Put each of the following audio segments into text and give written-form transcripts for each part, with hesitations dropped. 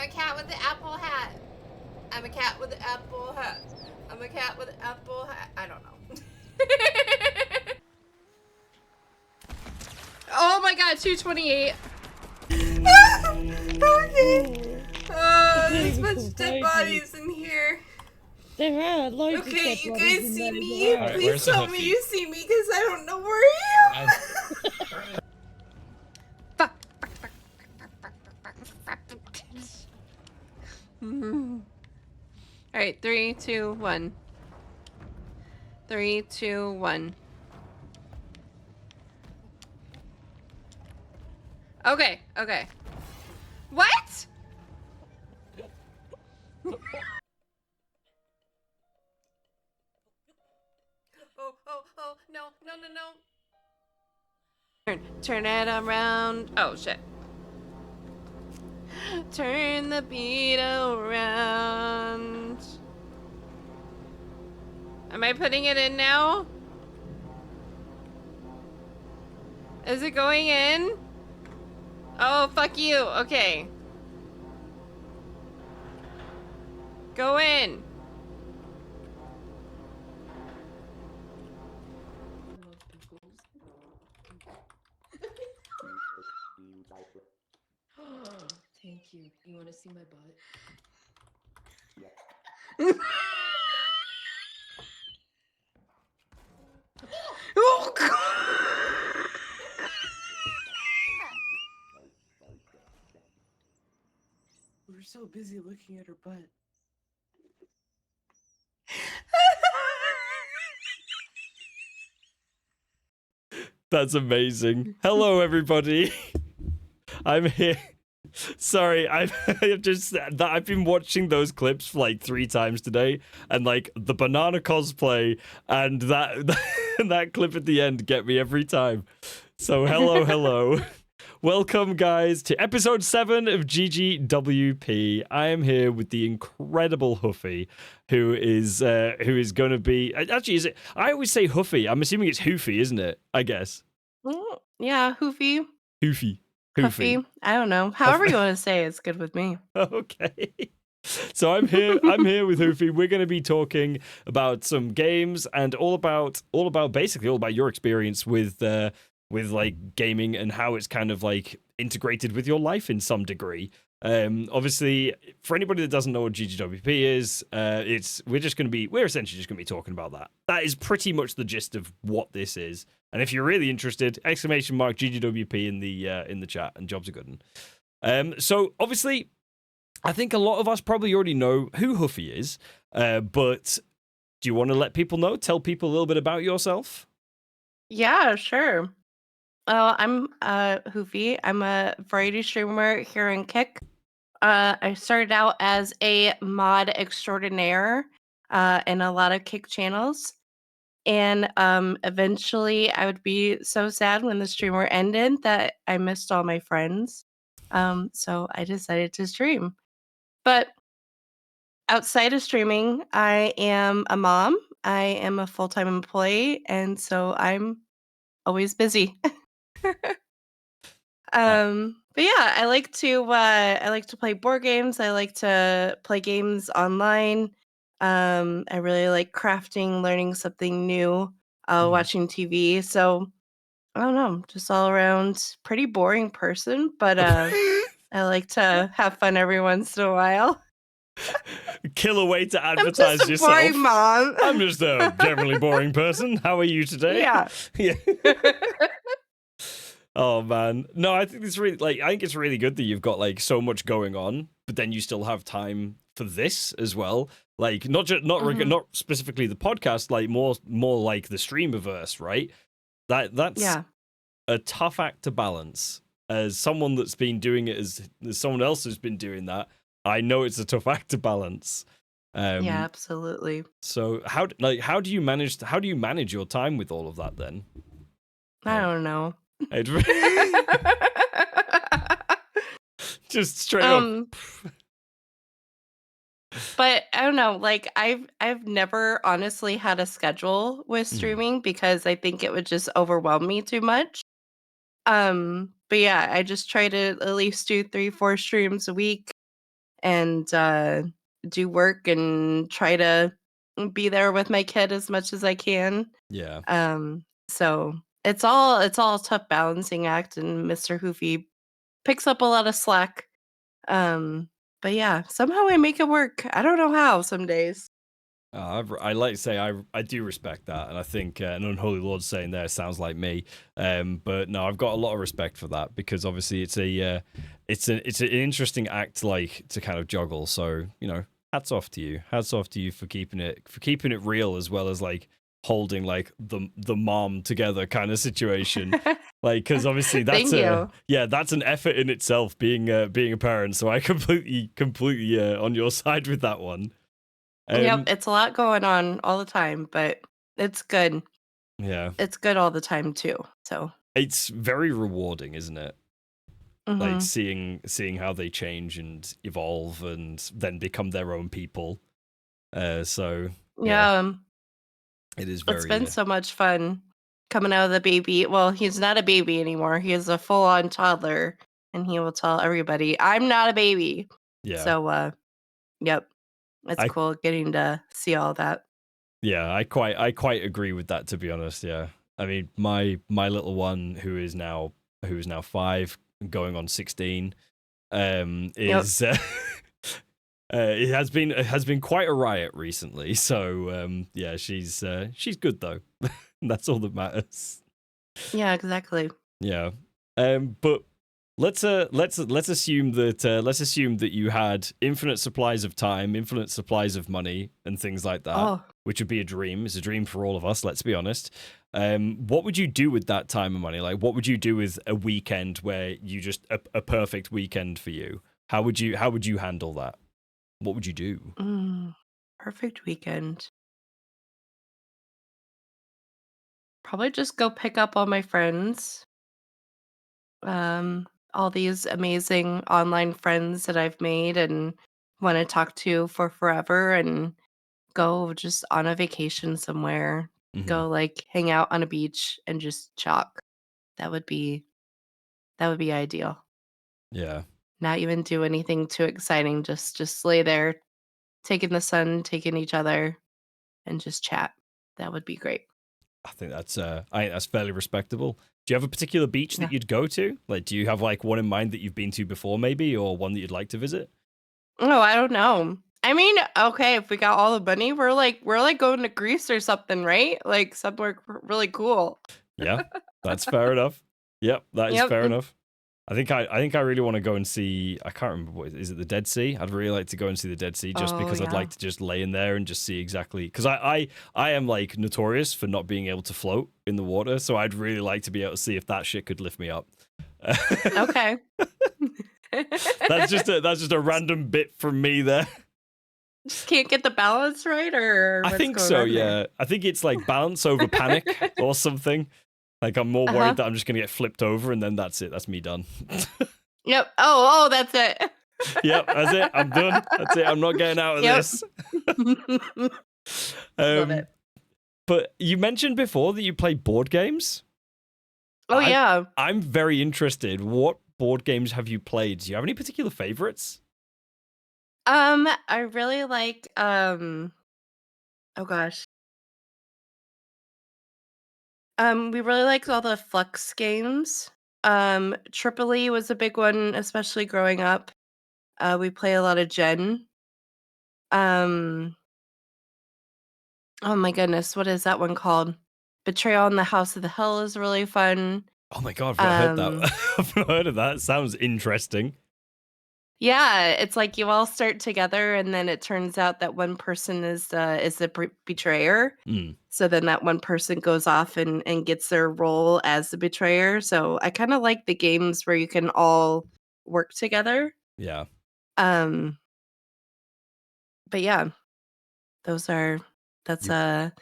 I'm a cat with the apple hat. I'm a cat with the apple hat. I'm a cat with the apple hat. I don't know. Oh my god, 228. Okay. There's a bunch of dead bodies in here. There are loads of Okay, dead you bodies guys in see there as me? well. Please tell me you see me, because I don't know where I am. Fuck. Alright, 3, 2, 1. 3, 2, 1. Okay, okay. What? Oh, no, no, no, no. Turn it around. Oh, shit. Turn the beat around. Am I putting it in now? Is it going in? Oh, fuck you. Okay. Go in. Thank you. You want to see my butt? Oh, God. We were so busy looking at her butt. That's amazing. Hello, everybody. I'm here. Sorry, I've been watching those clips for like 3 times today, and like the banana cosplay and that clip at the end get me every time. So hello. Welcome, guys, to episode 7 of GGWP. I am here with the incredible Hoofy, who is going to be. Actually, is it? I always say Hoofy. I'm assuming it's Hoofy, isn't it? I guess. Yeah, Hoofy. Hoofy. Huffy. I don't know. However you want to say it's good with me. Okay. So I'm here with Hoofy. We're going to be talking about some games and all about your experience with like gaming and how it's kind of like integrated with your life in some degree. Obviously, for anybody that doesn't know what GGWP is, we're essentially just going to be talking about that. That is pretty much the gist of what this is. And if you're really interested, ! GGWP in the chat, and jobs are good. So obviously, I think a lot of us probably already know who Hoofy is, but do you want to let people know? Tell people a little bit about yourself? Yeah, sure. Well, I'm Hoofy. I'm a variety streamer here in Kick. I started out as a mod extraordinaire in a lot of Kick channels. And eventually I would be so sad when the streamer ended that I missed all my friends. So I decided to stream. But outside of streaming, I am a mom. I am a full-time employee, and so I'm always busy. But yeah, I like to play board games. I like to play games online. I really like crafting, learning something new, watching TV. So I don't know, just all around pretty boring person, but I like to have fun every once in a while. Killer way to I'm advertise just a yourself. boring mom. I'm just a generally boring person. How are you today? Yeah. Yeah. Oh man, no, I think it's really good that you've got like so much going on, but then you still have time for this as well. Like not specifically the podcast, like more like the streamiverse, right? That's a tough act to balance. As someone that's been doing it as someone else has been doing that, I know it's a tough act to balance. Yeah, absolutely. So how do you manage your time with all of that then? I don't know. Just straight up. But I don't know, like I've never honestly had a schedule with streaming because I think it would just overwhelm me too much. But yeah, I just try to at least do 3-4 streams a week. and do work and try to be there with my kid as much as I can. Yeah. So it's all a tough balancing act, and Mr. Hoofy picks up a lot of slack. But yeah, somehow I make it work. I don't know how some days. I like to say I do respect that, and I think an unholy lord saying there sounds like me. But no, I've got a lot of respect for that because obviously it's an interesting act like to kind of juggle. So hats off to you. Hats off to you for keeping it real as well as like holding like the mom together kind of situation. Like, because obviously that's Thank you. that's an effort in itself being a parent. So I completely on your side with that one. Yep, it's a lot going on all the time, but it's good. Yeah. It's good all the time too. So It's very rewarding, isn't it? Like mhm. seeing how they change and evolve and then become their own people. So yeah, Yeah, it is it's been very so much fun coming out of the baby. Well, he's not a baby anymore. He is a full-on toddler, and he will tell everybody, "I'm not a baby." yeah. So, yep, it's I cool getting to see all that. I quite agree with that, to be honest. Yeah. I mean, my little one who is now 5 going on 16 Yep. is it has been quite a riot recently. So yeah, she's good though. That's all that matters. Yeah, exactly. Yeah. But let's assume that you had infinite supplies of time, infinite supplies of money, and things like that, Oh, which would be a dream. It's a dream for all of us. Let's be honest. What would you do with that time and money? Like, what would you do with a weekend where you just a perfect weekend for you? How would you handle that? What would you do? perfect weekend. Probably just go pick up all my friends. All these amazing online friends that I've made and want to talk to for forever, and go just on a vacation somewhere. Hmm. Go like hang out on a beach and just chalk. That would be ideal. Yeah. Not even do anything too exciting. Just lay there, taking the sun, taking each other, and just chat. That would be great. I think that's fairly respectable. Do you have a particular beach that Yeah. you'd go to? Like, do you have like one in mind that you've been to before, maybe, or one that you'd like to visit? Oh, I don't know. I mean, okay, if we got all the money, we're like going to Greece or something, right? Like somewhere really cool. Yeah, that's fair enough. Yep, that is Yep. fair enough. I think I really want to go and see. I can't remember is it the Dead Sea? I'd really like to go and see the Dead Sea just Oh because I'd yeah. like to just lay in there and just see exactly because I am like notorious for not being able to float in the water, so I'd really like to be able to see if that shit could lift me up. Okay. That's just a random bit from me there. Just can't get the balance right, or I what's think going so, on there? yeah. I think it's like balance over panic or something. Like I'm more worried Uh-huh. that I'm just gonna get flipped over and then that's it. That's me done. Yep. Oh, that's it. Yep, that's it. I'm done. That's it. I'm not getting out of Yep. this. Love it. But you mentioned before that you play board games. Oh I yeah. I'm very interested. What board games have you played? Do you have any particular favorites? I really like oh gosh. We really liked all the Flux games. Tripoli was a big one, especially growing up. We play a lot of Gen. Um, oh my goodness, what is that one called? Betrayal in the House of the Hill is really fun. Oh my god, I've not heard that. Um, I've not heard of that. It sounds interesting. yeah, it's like you all start together, and then it turns out that one person is the betrayer. Mm, So then that one person goes off and gets their role as the betrayer. So I kind of like the games where you can all work together. yeah. Um, but yeah, those are that's You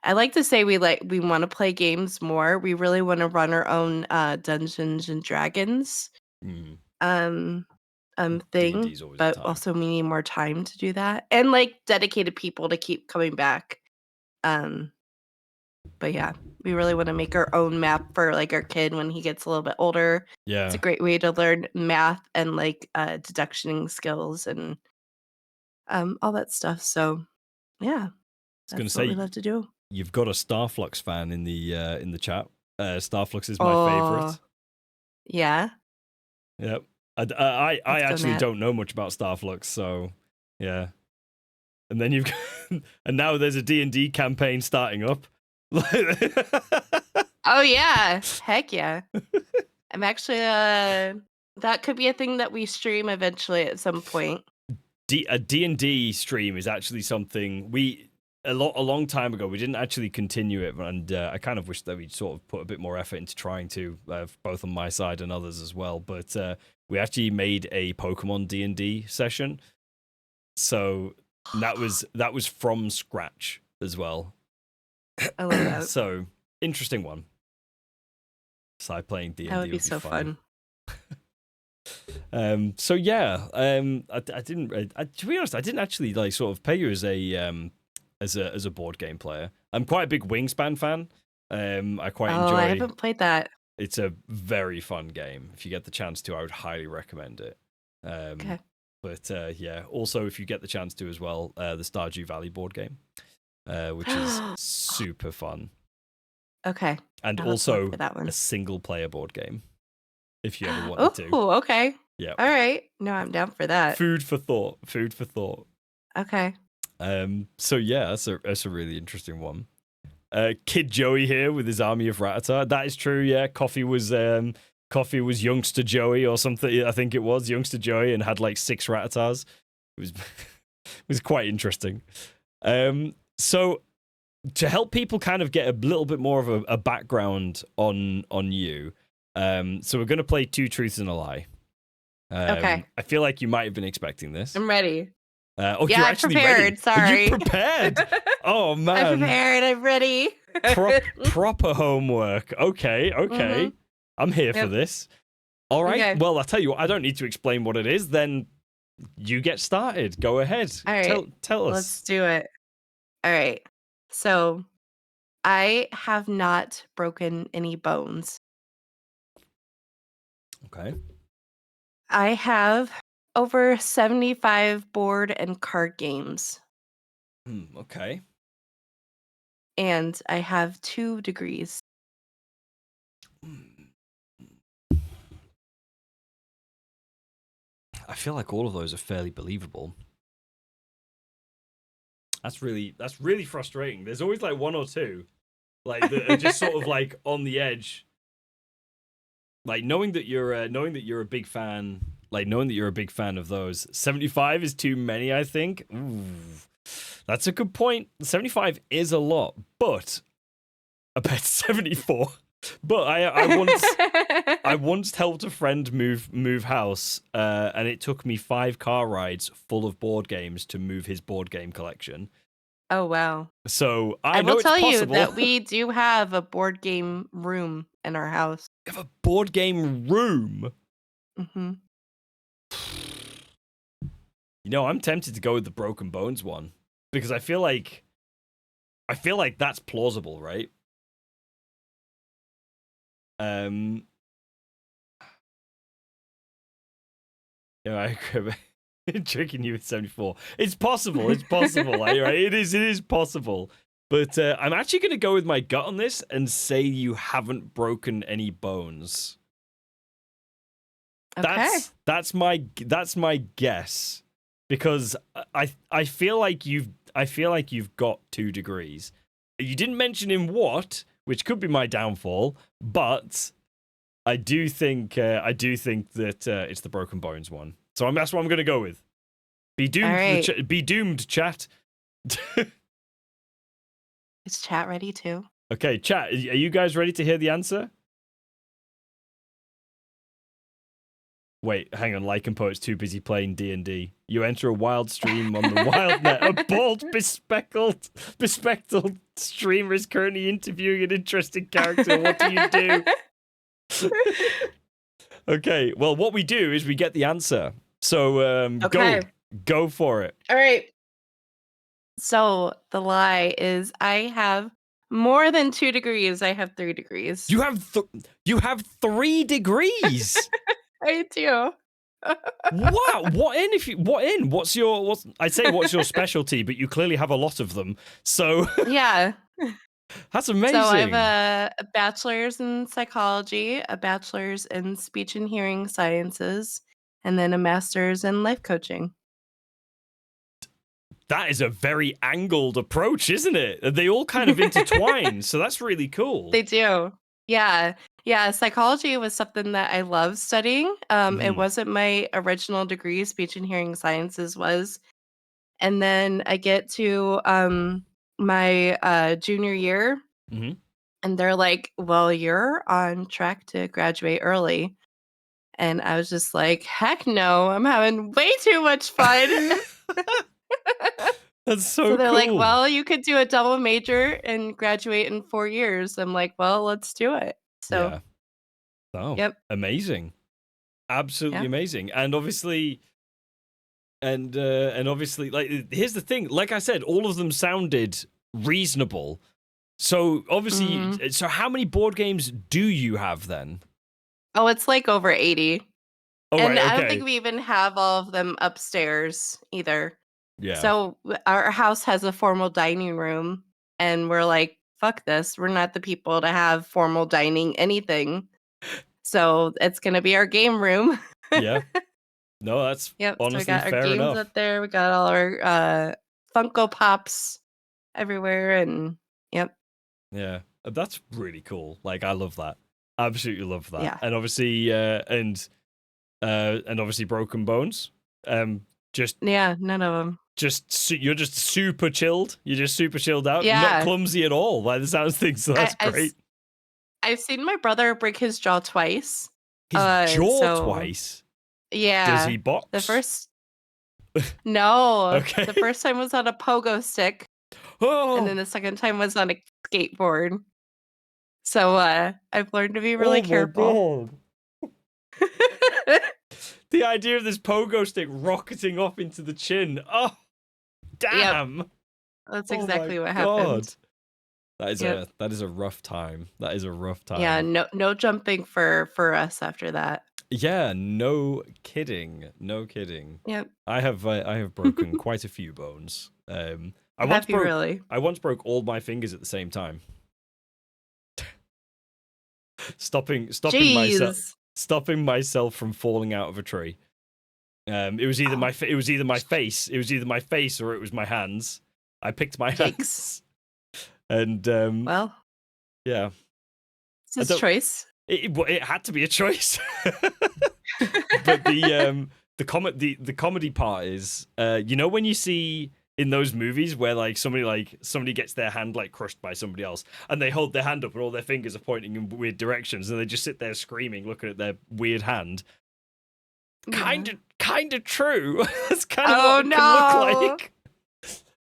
I like to say we want to play games more. We really want to run our own Dungeons and Dragons mm, um D&D thing, is always a but time. also we need more time to do that, and like dedicated people to keep coming back. Um But yeah, we really wanna make our own map for, like, our kid when he gets a little bit older. It's a Yeah. great way to learn math and, like, deduction skills and all that stuff. So yeah, was gonna that's what we say love to do. you've got a Starflux fan in the chat. Starflux is my Oh, favorite. yeah, Yep. I let's go, actually Nat. don't know much about Starflux, so yeah. And then you've and now there's a D&D campaign starting up. Oh yeah, heck yeah. I'm actually that could be a thing that we stream eventually at some point. A D&D stream is actually something a long time ago we didn't actually continue it, and I kind of wish that we'd sort of put a bit more effort into trying to, both on my side and others as well. But we actually made a Pokemon D&D session, so that was from scratch as well. I love that. So interesting one. Side playing D&D That would be be so fun. fun. So yeah, I didn't. To be honest, I didn't actually like sort of pay you as a board game player. I'm quite a big Wingspan fan. I quite Oh, enjoy. I haven't played that. It's a very fun game. If you get the chance to, I would highly recommend it. Okay. But yeah, also if you get the chance to as well, the Stardew Valley board game, which is super fun, Okay. and I'll have to look also for that one. a single player board game. If you ever wanted to. Oh, okay. Yeah. All right. No, I'm down for that. Food for thought. Food for thought. Okay. So yeah, that's a really interesting one. Kid Joey here with his army of Rattata. That is true. Yeah, Coffee was youngster Joey or something. I think it was youngster Joey and had like 6 Rattatas. It was it was quite interesting. So to help people kind of get a little bit more of a background on you, so we're gonna play 2 truths and a lie. Okay. I feel like you might have been expecting this. I'm ready. Yeah, I'm you're actually prepared. ready. Sorry. You prepared? Oh man, I'm prepared. I'm ready. proper homework. Okay. Mhm. I'm here for Yep. this. All right. Okay. Well, I'll tell you what. I don't need to explain what it is. Then you get started. Go ahead. All right. Tell us. Let's do it. All right. So, I have not broken any bones. Okay. I have over 75 board and card games, Okay. and I have 2 degrees. I feel like all of those are fairly believable. That's really frustrating. There's always like 1 or 2, like that are just sort of like on the edge. Like knowing that you're a big fan, of those. 75 is too many, I think. Ooh, that's a good point. 75 is a lot, but I bet 74. But I once helped a friend move house, and it took me 5 car rides full of board games to move his board game collection. Oh, wow. So I know will it's tell you possible. that we do have a board game room in our house. You have a board game room. Mm-hmm. I'm tempted to go with the Broken Bones one because I feel like that's plausible, right? I agree. Tricking you with 74. It's possible. Right? It is possible. But I'm actually going to go with my gut on this and say you haven't broken any bones. Okay. That's my guess, because I feel like you've got 2 degrees. You didn't mention in what, which could be my downfall, but I do think that it's the Broken Bones one. So that's what I'm going to go with. Be doomed. Right. Be doomed, chat. Is chat ready too? Okay, chat. Are you guys ready to hear the answer? Wait, hang on. Lycan Poet's too busy playing D&D. You enter a wild stream on the wild net. A bald, bespectacled streamer is currently interviewing an interesting character. What do you do? Okay, well, what we do is we get the answer. So, Okay. go for it. All right. So the lie is I have more than 2 degrees. I have 3 degrees. You have 3 degrees. I do. Wow, what's your I'd say what's your specialty, but you clearly have a lot of them. So Yeah. that's So I have amazing. a bachelor's in psychology, a bachelor's in speech and hearing sciences, and then a master's in life coaching. That is a very angled approach, isn't it? They all kind of intertwine, so that's really cool. They do. Yeah. Yeah, psychology was something that I love studying. It Mhm. wasn't my original degree, speech and hearing sciences was. And then I get to my junior year, Mhm. and they're like, "Well, you're on track to graduate early." And I was just like, "Heck no, I'm having way too much fun." That's So so they're like, cool. "Well, you could do a double major and graduate in 4 years." I'm like, "Well, let's do it." So, Yeah. Oh, yep. amazing. Absolutely Yeah. amazing. And obviously, like, here's the thing. Like I said, all of them sounded reasonable. So obviously, Mhm. so how many board games do you have then? Oh, it's like over 80. Oh, And right, I don't think okay. we even have all of them upstairs either. Yeah. So our house has a formal dining room, and we're like, fuck this. We're not the people to have formal dining anything. So it's going to be our game room. Yeah. No, that's Yep. So we honestly got our fair games enough. up there. We got all our Funko Pops everywhere. And yep. Yeah. That's really cool. Like, I love that. Absolutely love that. Yeah. And obviously Broken Bones. Just Yeah. None of them. you're just super chilled. You're just super chilled out. Not Yeah. clumsy at all by the sounds of things. So I, that's I've, s- great. I've seen my brother break his jaw twice. His jaw So twice. Does yeah. he The box? first No, Okay. the first time was on a pogo stick, and then Oh, the second time was on a skateboard. So, I've learned to be really oh my careful. god. The idea of this pogo stick rocketing off into the chin. Oh, Yep, damn. that's Oh my exactly what god. happened. That Yep. is a rough time. That is a rough Yeah, time. no jumping for us after that. Yeah, no kidding. No kidding. Yep. I have broken quite a few bones. Have you really? I once broke all my fingers at the same time. Jeez. Stopping myself from falling out of a tree. It was either Oh, it was either my face. It was either my face or it was my hands. I picked my yikes. hands. And Well, yeah. it's I his don't choice. it had to be a choice. But the comedy part is you know when you see in those movies where somebody gets their hand like crushed by somebody else and they hold their hand up and all their fingers are pointing in weird directions and they just sit there screaming looking at their weird hand. Yeah. Kind of true. That's kind of Oh, what it can look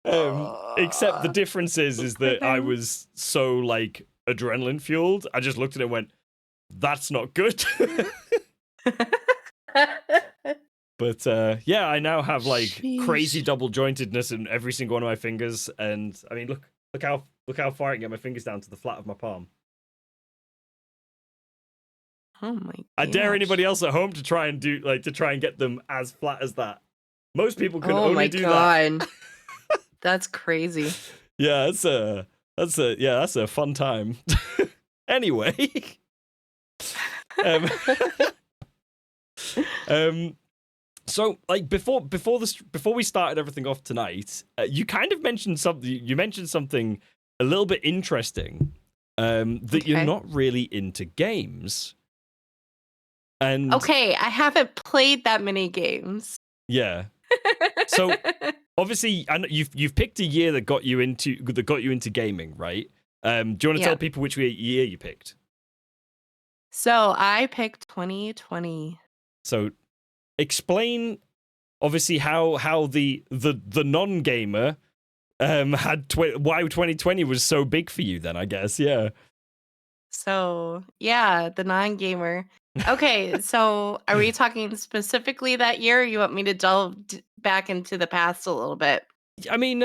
no. like. Except the difference is Poor that I thing. was so like adrenaline fueled. I just looked at it and went, "That's not good." But yeah, I now have like crazy Sheesh. double jointedness in every single one of my fingers, and I mean, look how far I can get my fingers down to the flat of my palm. Oh my I dare gosh. anybody else at home to try and get them as flat as that. Most people can Oh my only do that. god. That's crazy. Yeah, that's a fun time. Anyway, um, so like before we started everything off tonight, you kind of mentioned something. You mentioned something a little bit interesting. That you're Okay. not really into games, and Okay, I haven't played that many games. yeah. So obviously, I know you've picked a year that got you into gaming, right? Do you want to Yeah. tell people which year you picked? So I picked 2020. So explain, obviously, how the non-gamer had why 2020 was so big for you. Then I guess, yeah. So yeah, the non-gamer. Okay, so are we talking specifically that year? Or you want me to delve back into the past a little bit? I mean,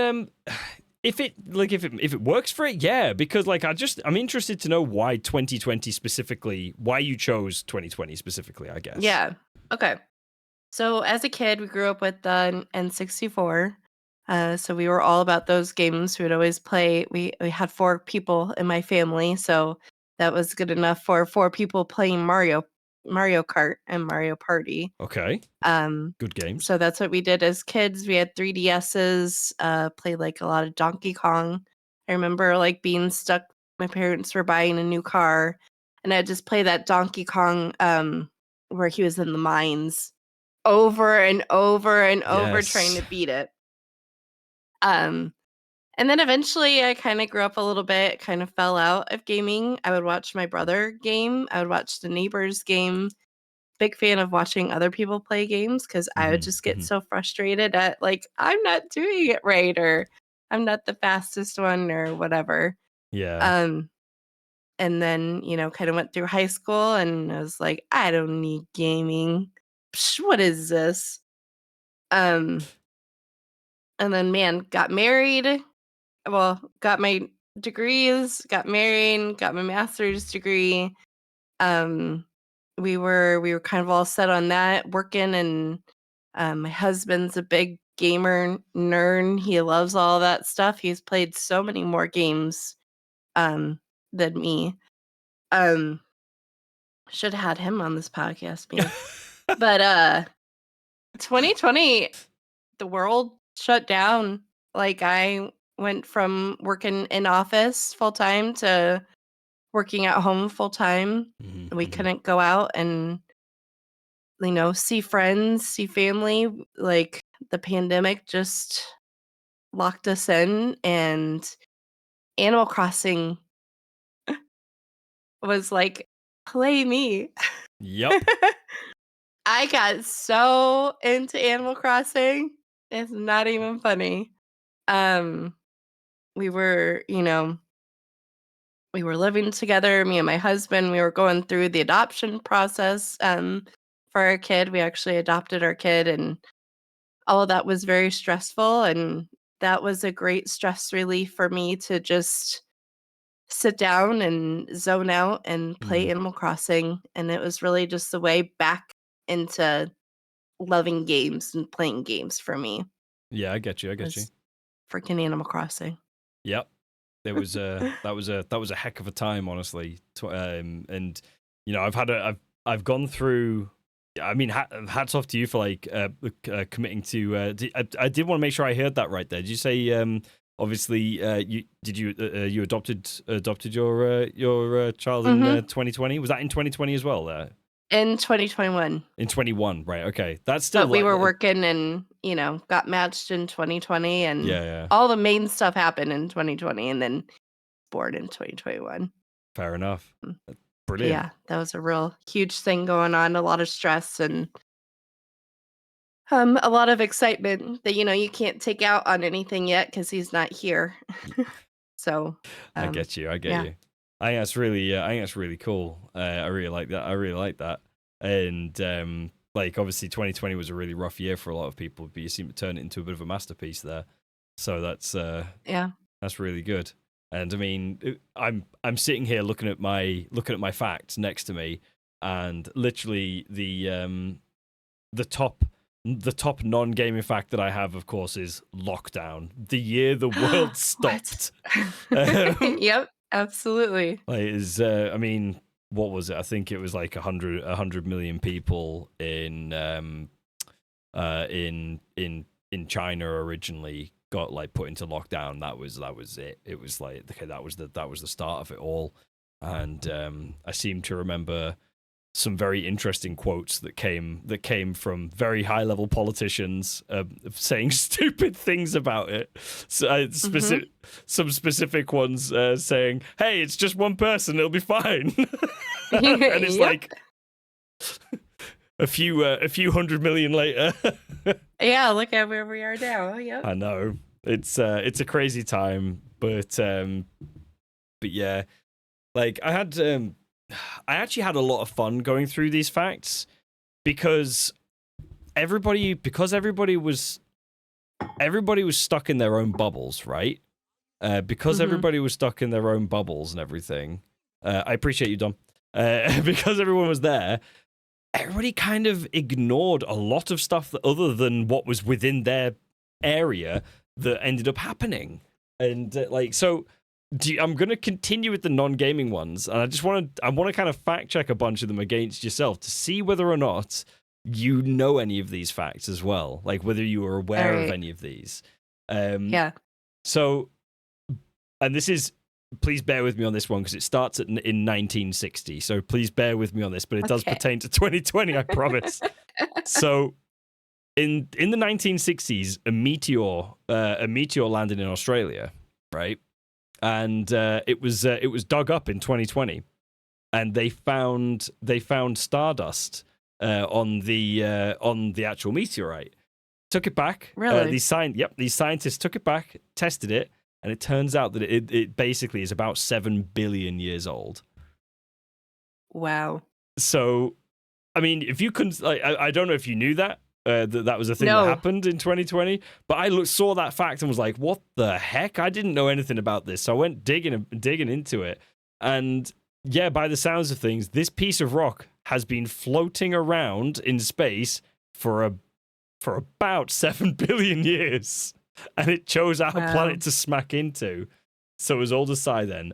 if it works for it, yeah. Because like I'm interested to know why 2020 specifically, why you chose 2020 specifically. I guess. Yeah. Okay. So as a kid, we grew up with the N64. So we were all about those games. We would always play. We had 4 people in my family, so that was good enough for 4 people playing Mario Kart and Mario Party. Okay. Um, Good games. so that's what we did as kids. We had 3DSs, played like a lot of Donkey Kong. I remember like being stuck. My parents were buying a new car, and I'd just play that Donkey Kong where he was in the mines over and over and over trying Yes. to beat it. Um, and then eventually I kind of grew up a little bit, kind of fell out of gaming. I would watch my brother game, I would watch the neighbors game. Big fan of watching other people play games because I would just get so frustrated at like, I'm not doing it right or I'm not the fastest one or whatever. Yeah. Um, and then, kind of went through high school and I was like, I don't need gaming. Psh, what is this? Um, and then man, got married. Well, got my degrees, got married, got my master's degree. Um, we were kind of all set on that, working, and my husband's a big gamer nerd. He loves all that stuff. He's played so many more games um than me. Um, should have had him on this podcast, me. But 2020, the world shut down. Like I went from working in office full time to working at home full time. We couldn't go out and see friends, see family. Like the pandemic just locked us in, and Animal Crossing was like, play me. Yep. I got so into Animal Crossing. It's not even funny. Um, we were, we were living together, me and my husband. We were going through the adoption process for our kid. We actually adopted our kid, and all of that was very stressful. And that was a great stress relief for me to just sit down and zone out and play Animal Crossing. And it was really just the way back into loving games and playing games for me. Yeah, I get you. I get you. Was freaking Animal Crossing. Yep. There was that was a heck of a time, honestly. And I've gone through. I mean, hats off to you for like committing to. I did want to make sure I heard that right there. Did you say obviously you adopted your child in 2020? Was that in 2020 as well? In 2021. In 21, right? Okay, that's still. But we were working and got matched in 2020, and yeah. all the main stuff happened in 2020, and then born in 2021. Fair enough. Brilliant. Yeah, that was a real huge thing going on. A lot of stress and a lot of excitement that you can't take out on anything yet because he's not here. So I get you. I get yeah. you. I think that's really cool. I really like that. I really like that. And like obviously 2020 was a really rough year for a lot of people, but you seem to turn it into a bit of a masterpiece there. So that's that's really good. And I mean, I'm sitting here looking at my facts next to me, and literally the top non-gaming fact that I have, of course, is lockdown. The year the world stopped. Yep, absolutely. Like is I mean, what was it? I think it was like 100 million people in China originally got like put into lockdown. That was it. It was like okay, that was the start of it all. And I seem to remember some very interesting quotes that came from very high level politicians saying stupid things about it. So some specific ones saying, "Hey, it's just one person; it'll be fine," and it's like a few 100 million later. Yeah, look at where we are now. Yep. I know it's a crazy time, but yeah, like I actually had a lot of fun going through these facts because everybody was stuck in their own bubbles, right? Because everybody was stuck in their own bubbles and everything. I appreciate you, Dom. Because everyone was there, everybody kind of ignored a lot of stuff that other than what was within their area that ended up happening. And so I'm going to continue with the non-gaming ones, and I want to kind of fact check a bunch of them against yourself to see whether or not you know any of these facts as well, like whether you are aware of any of these. Yeah. So, and this is, please bear with me on this one because it starts in 1960. So please bear with me on this, but it does pertain to 2020, I promise. So, in the 1960s, a meteor landed in Australia, right? And it was dug up in 2020, and they found stardust on the actual meteorite. Took it back. Really? These scientists took it back, tested it, and it turns out that it basically is about 7 billion years old. Wow. So, I mean, if you couldn't, I don't know if you knew that. That was a thing that happened in 2020, but I saw that fact and was like, "What the heck? I didn't know anything about this." So I went digging into it, and yeah, by the sounds of things, this piece of rock has been floating around in space for about 7 billion years, and it chose our planet to smack into. So as old as I then,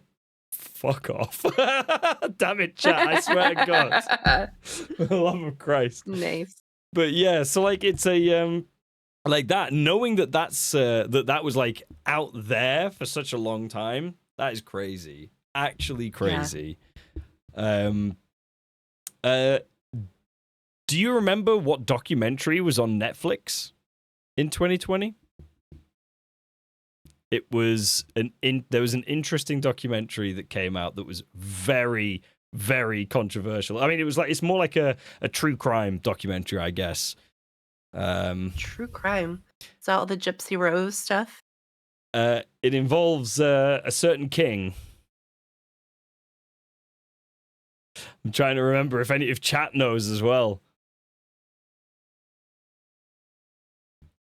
fuck off. Damn it, chat! I swear to God, for the love of Christ. Nice. But yeah, so like it's a like that, knowing that that was like out there for such a long time, that is crazy. Actually crazy. Yeah. Do you remember what documentary was on Netflix in 2020? It was there was an interesting documentary that came out that was very, very controversial. I mean, it's more like a true crime documentary, I guess. True crime. Is that all the Gypsy Rose stuff? It involves a certain king. I'm trying to remember if chat knows as well.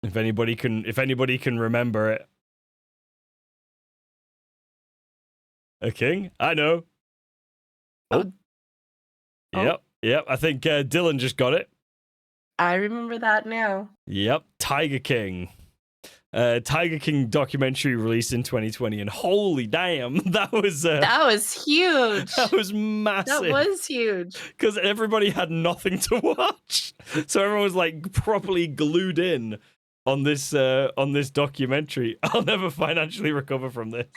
If anybody can remember it. A king? I know. Oh. Yep. I think Dylan just got it. I remember that now. Yep. Tiger King. Tiger King documentary released in 2020, and holy damn, that was huge. That was massive. That was huge. Because everybody had nothing to watch. So everyone was like properly glued in on this documentary. I'll never financially recover from this.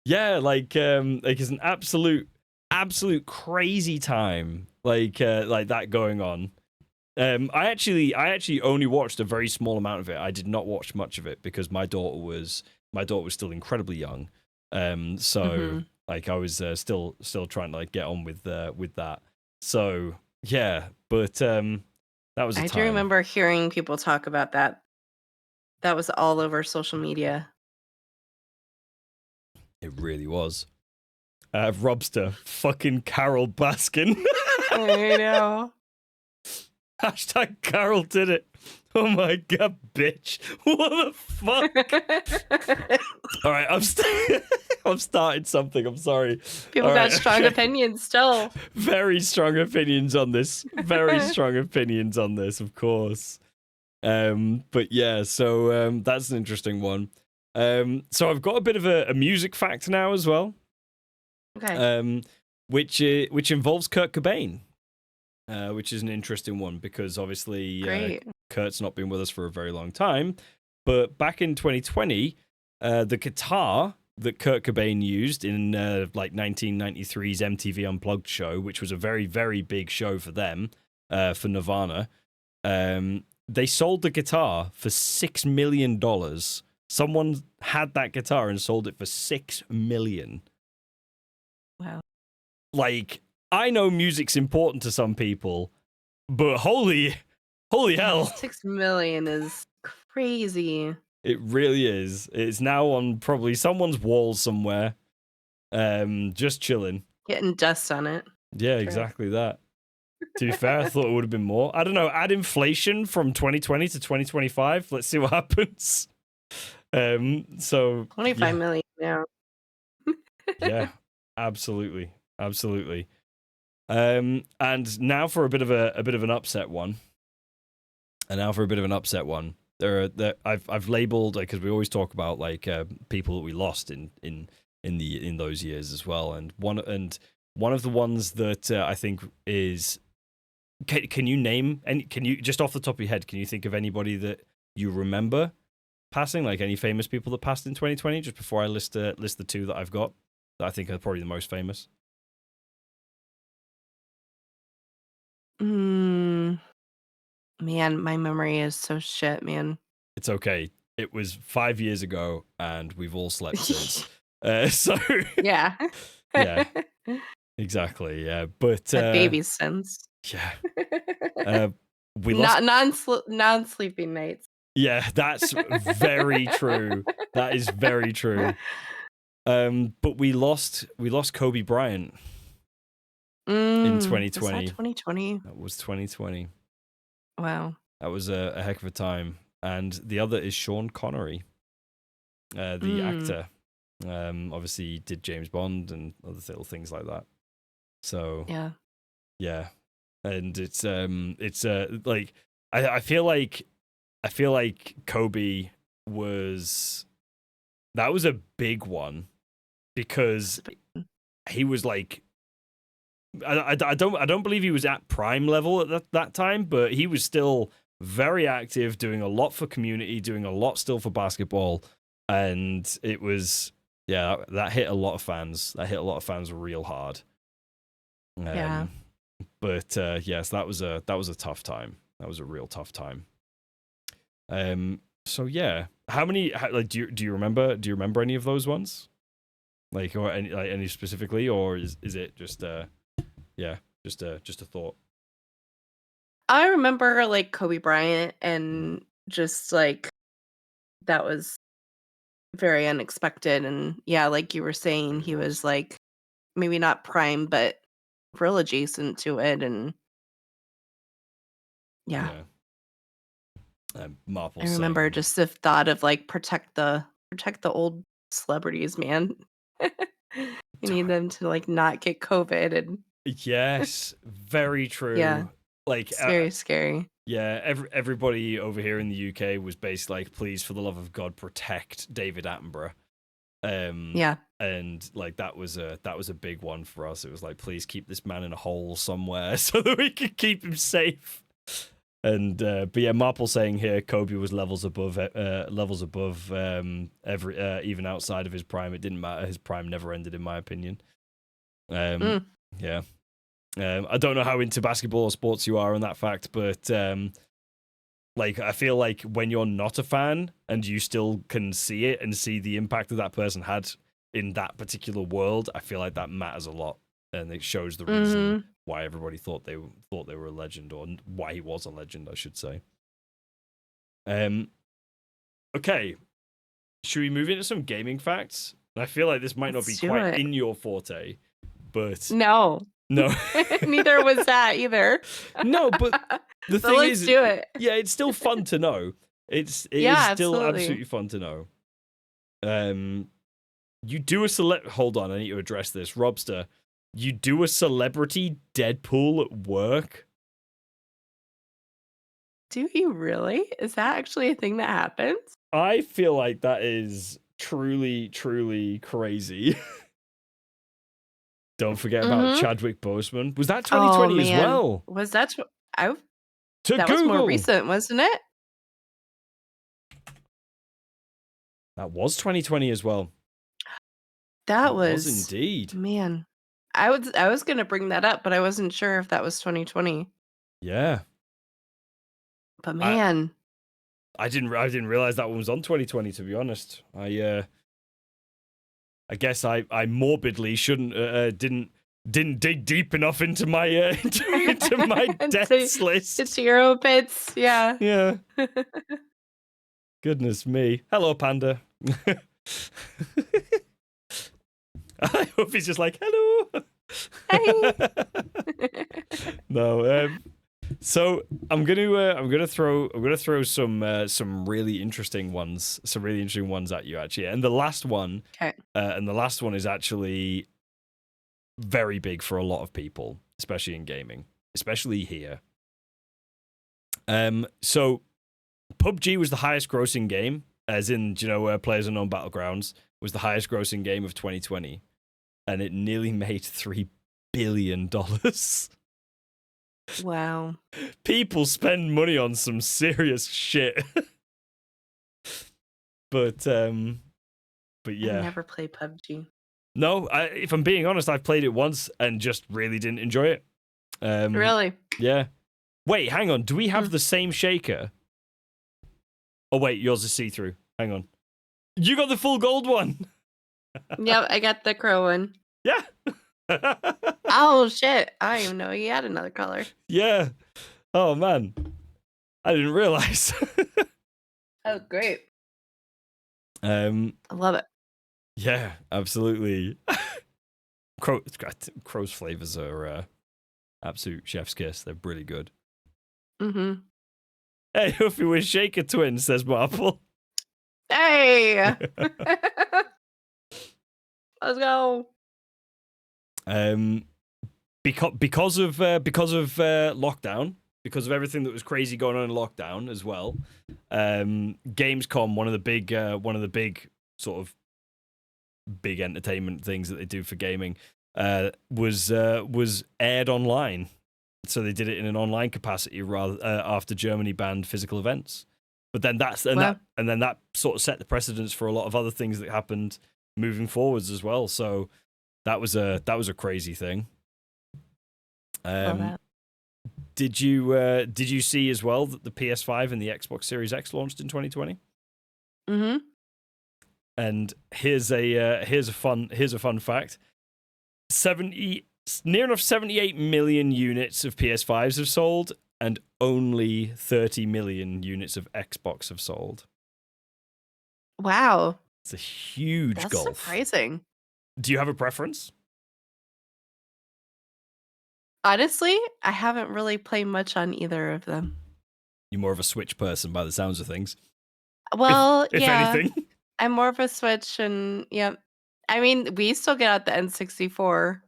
Yeah, like it's an absolute crazy time, like that going on. I actually only watched a very small amount of it. I did not watch much of it because my daughter was still incredibly young. So like I was still trying to like get on with that. So yeah, but that was. I do remember hearing people talk about that. That was all over social media. It really was. Robster, fucking Carol Baskin. I know. Hashtag Carol did it. Oh my god, bitch. What the fuck? All right, I'm starting something. I'm sorry. People got strong opinions still. Very strong opinions on this. Very strong opinions on this, of course. But yeah, so that's an interesting one. So I've got a bit of a music fact now as well. Okay. Which involves Kurt Cobain. Which is an interesting one because obviously Kurt's not been with us for a very long time. But back in 2020, the guitar that Kurt Cobain used in like 1993's MTV Unplugged show, which was a very, very big show for them, for Nirvana, they sold the guitar for $6 million. Someone had that guitar and sold it for $6 million. Wow. Like, I know music's important to some people, but holy hell. 6 million is crazy. It really is. It's now on probably someone's wall somewhere. Just chilling. Getting dust on it. Yeah, exactly that. To be fair, I thought it would have been more. I don't know, add inflation from 2020 to 2025. Let's see what happens. So 25 million now. Yeah, absolutely. And now for a bit of an upset one. I've labeled, because we always talk about like people that we lost in those years as well, and one of the ones that I think is, can you name, and can you, just off the top of your head, can you think of anybody that you remember passing, like any famous people that passed in 2020? Just before I list the two that I've got that I think are probably the most famous. Man, my memory is so shit, man. It's okay. It was 5 years ago, and we've all slept since. So Yeah. yeah, exactly. Yeah, but A baby sense. yeah, we lost. Non-sleeping nights. Yeah, that's very true. That is very true. But we lost Kobe Bryant in 2020. Was that 2020? That was 2020. Wow. That was a heck of a time. And the other is Sean Connery, the actor. Obviously, he did James Bond and other little things like that. So yeah, and it's like I feel like Kobe was a big one, because he was like, I don't believe he was at prime level at that time, but he was still very active, doing a lot for community, doing a lot still for basketball, and it was, yeah, that hit a lot of fans. That hit a lot of fans real hard. Yeah. But yes, that was a tough time. That was a real tough time. So yeah, do you remember any of those ones? Like, or any specifically, or is it just just a thought? I remember like Kobe Bryant, and just like that was very unexpected, and yeah, like you were saying, he was like maybe not prime, but real adjacent to it, and yeah. Marple I remember saying, just the thought of like protect the old celebrities, man. You need them to like not get COVID, and yes, very true. yeah, Like, it's very scary. yeah, everybody over here in the UK was basically like, please, for the love of God, protect David Attenborough. Yeah. And like that was a big one for us. It was like, please keep this man in a hole somewhere so that we could keep him safe. And but yeah, Marple saying here, Kobe was levels above every even outside of his prime. It didn't matter. His prime never ended, in my opinion. Yeah. I don't know how into basketball or sports you are on that fact, but like, I feel like when you're not a fan and you still can see it and see the impact that that person had in that particular world, I feel like that matters a lot, and it shows the reason why everybody thought they were a legend, or why he was a legend, I should say. Okay, should we move into some gaming facts? I feel like this might not be quite in your forte, but no, neither was that either. No, but the thing let's is, do it. Yeah, it's still fun to know. It is still absolutely. absolutely fun to know. You do a hold on, I need to address this. Robster, you do a celebrity Deadpool at work? Do you really? Is that actually a thing that happens? I feel like that is truly, truly crazy. Don't forget about Chadwick Boseman. Was that 2020 as well? Was that to that Google. was more recent, wasn't it? That was 2020 as well. That It was indeed. Man, I was gonna bring that up, but I wasn't sure if that was 2020. Yeah. But man, I didn't realize that one was on 2020, to be honest. I guess I morbidly shouldn't didn't dig deep enough into my into my deaths list. It's your bits, yeah. Yeah. Goodness me. Hello, Panda. I hope he's just like, hello. Hey. No. So I'm gonna throw some really interesting ones, at you, actually. And the last one, okay. Is actually very big for a lot of people. especially in gaming, especially here. So PUBG was the highest grossing game, as in, Players Unknown Battlegrounds was the highest grossing game of 2020, and it nearly made $3 billion. Wow. People spend money on some serious shit. But I yeah. never play PUBG. No, if I'm being honest, I've played it once and just really didn't enjoy it. Really? Yeah. Wait, hang on. Do we have the same shaker? Oh, wait, yours is see-through. Hang on. You got the full gold one. Yep, I got the crow one. Yeah. Oh, shit. I didn't even know you had another color. Yeah. Oh, man. I didn't realize. Oh, great. I love it. Yeah, absolutely. Crow's flavors are absolute chef's kiss. They're really good. Mm-hmm. Hey, Hoofy, we're Shaker twins, says Marple. Hey! Let's go. Because of lockdown, because of everything that was crazy going on in lockdown as well, Gamescom, one of the big sort of big entertainment things that they do for gaming, was aired online. So they did it in an online capacity rather after Germany banned physical events. But then that sort of set the precedence for a lot of other things that happened moving forwards as well. So that was a crazy thing. Love that. Did you see as well that the PS5 and the Xbox Series X launched in 2020? Mm-hmm. And here's a fun fact: near enough 78 million units of PS5s have sold, and only 30 million units of Xbox have sold. Wow. It's a huge That's gulf. surprising. Do you have a preference? Honestly, I haven't really played much on either of them. You're more of a Switch person by the sounds of things. Well, if yeah. anything. I'm more of a Switch, and yep. I mean, we still get out the N64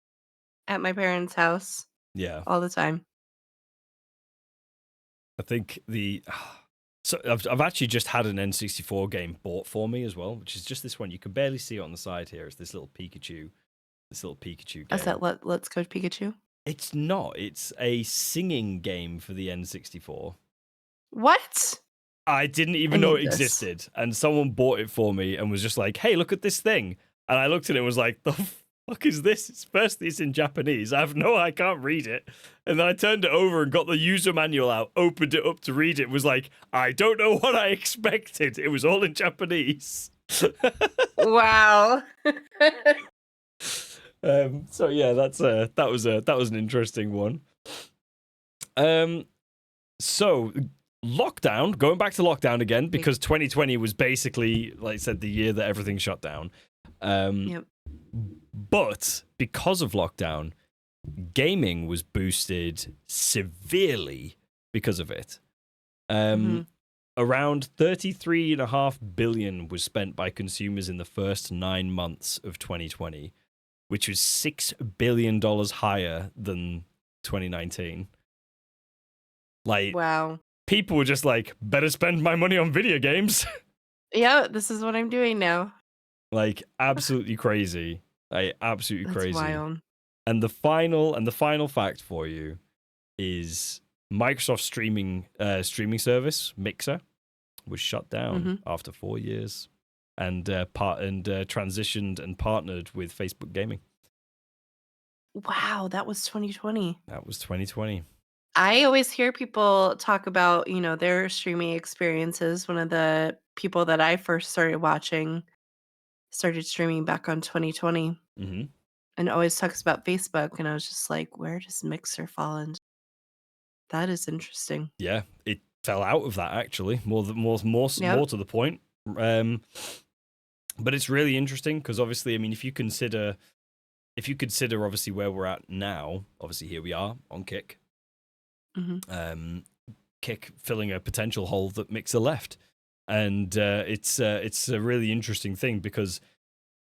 at my parents' house Yeah. all the time. I think so I've actually just had an N64 game bought for me as well, which is just this one. You can barely see it on the side here. It's this little Pikachu game. Is that Let's Go Pikachu? It's not. It's a singing game for the N64. What? I didn't even know it this. existed, and someone bought it for me and was just like, "Hey, look at this thing." And I looked at it and was like, "The fuck is this?" It's in Japanese. I can't read it. And then I turned it over and got the user manual out, opened it up to read it, was like, "I don't know what I expected." It was all in Japanese. Wow. So yeah, that was an interesting one. So lockdown, going back to lockdown again, because 2020 was basically, like I said, the year that everything shut down. Yep. But because of lockdown, gaming was boosted severely because of it. Around 33.5 billion was spent by consumers in the first 9 months of 2020, which was $6 billion higher than 2019. Like, Wow. people were just like, better spend my money on video games. Yeah, this is what I'm doing now. Like, absolutely crazy. Like, absolutely That's crazy. wild. And the final fact for you is Microsoft's streaming service, Mixer, was shut down after 4 years, and transitioned and partnered with Facebook Gaming. Wow, that was 2020. That was 2020. I always hear people talk about, their streaming experiences. One of the people that I first started watching started streaming back on 2020 and always talks about Facebook. And I was just like, where does Mixer fall into? That is interesting. Yeah, it fell out of that actually. More to the point. But it's really interesting because obviously, I mean, if you consider obviously where we're at now, obviously here we are on Kick. Kick filling a potential hole that Mixer left, and it's a really interesting thing because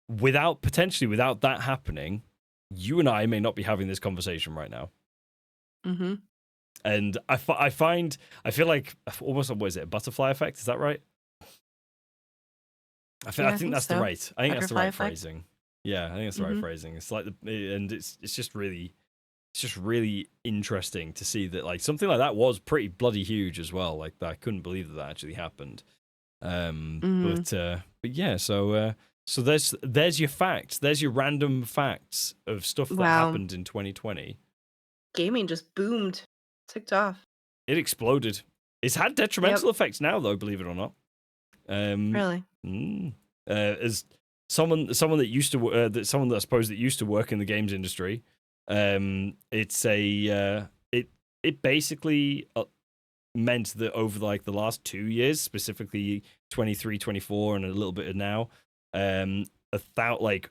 without that happening, you and I may not be having this conversation right now. Mm-hmm. And I feel like almost, what is it, a butterfly effect? Is that right? Yeah, I I think think that's the so. right. I think that's the Butterfly right effect. phrasing. Yeah, I think that's the right Mm-hmm. phrasing. It's like and it's just really interesting to see that like something like that was pretty bloody huge as well. Like I couldn't believe that actually happened. Mm-hmm. But yeah, so there's your facts. There's your random facts of stuff that Wow. happened in 2020. Gaming just boomed, ticked off. It exploded. It's had detrimental effects now, though, believe it or not. Really? As someone that used to someone that I suppose that used to work in the games industry, it's a it basically meant that over like the last 2 years, specifically 23, 24, and a little bit of now, like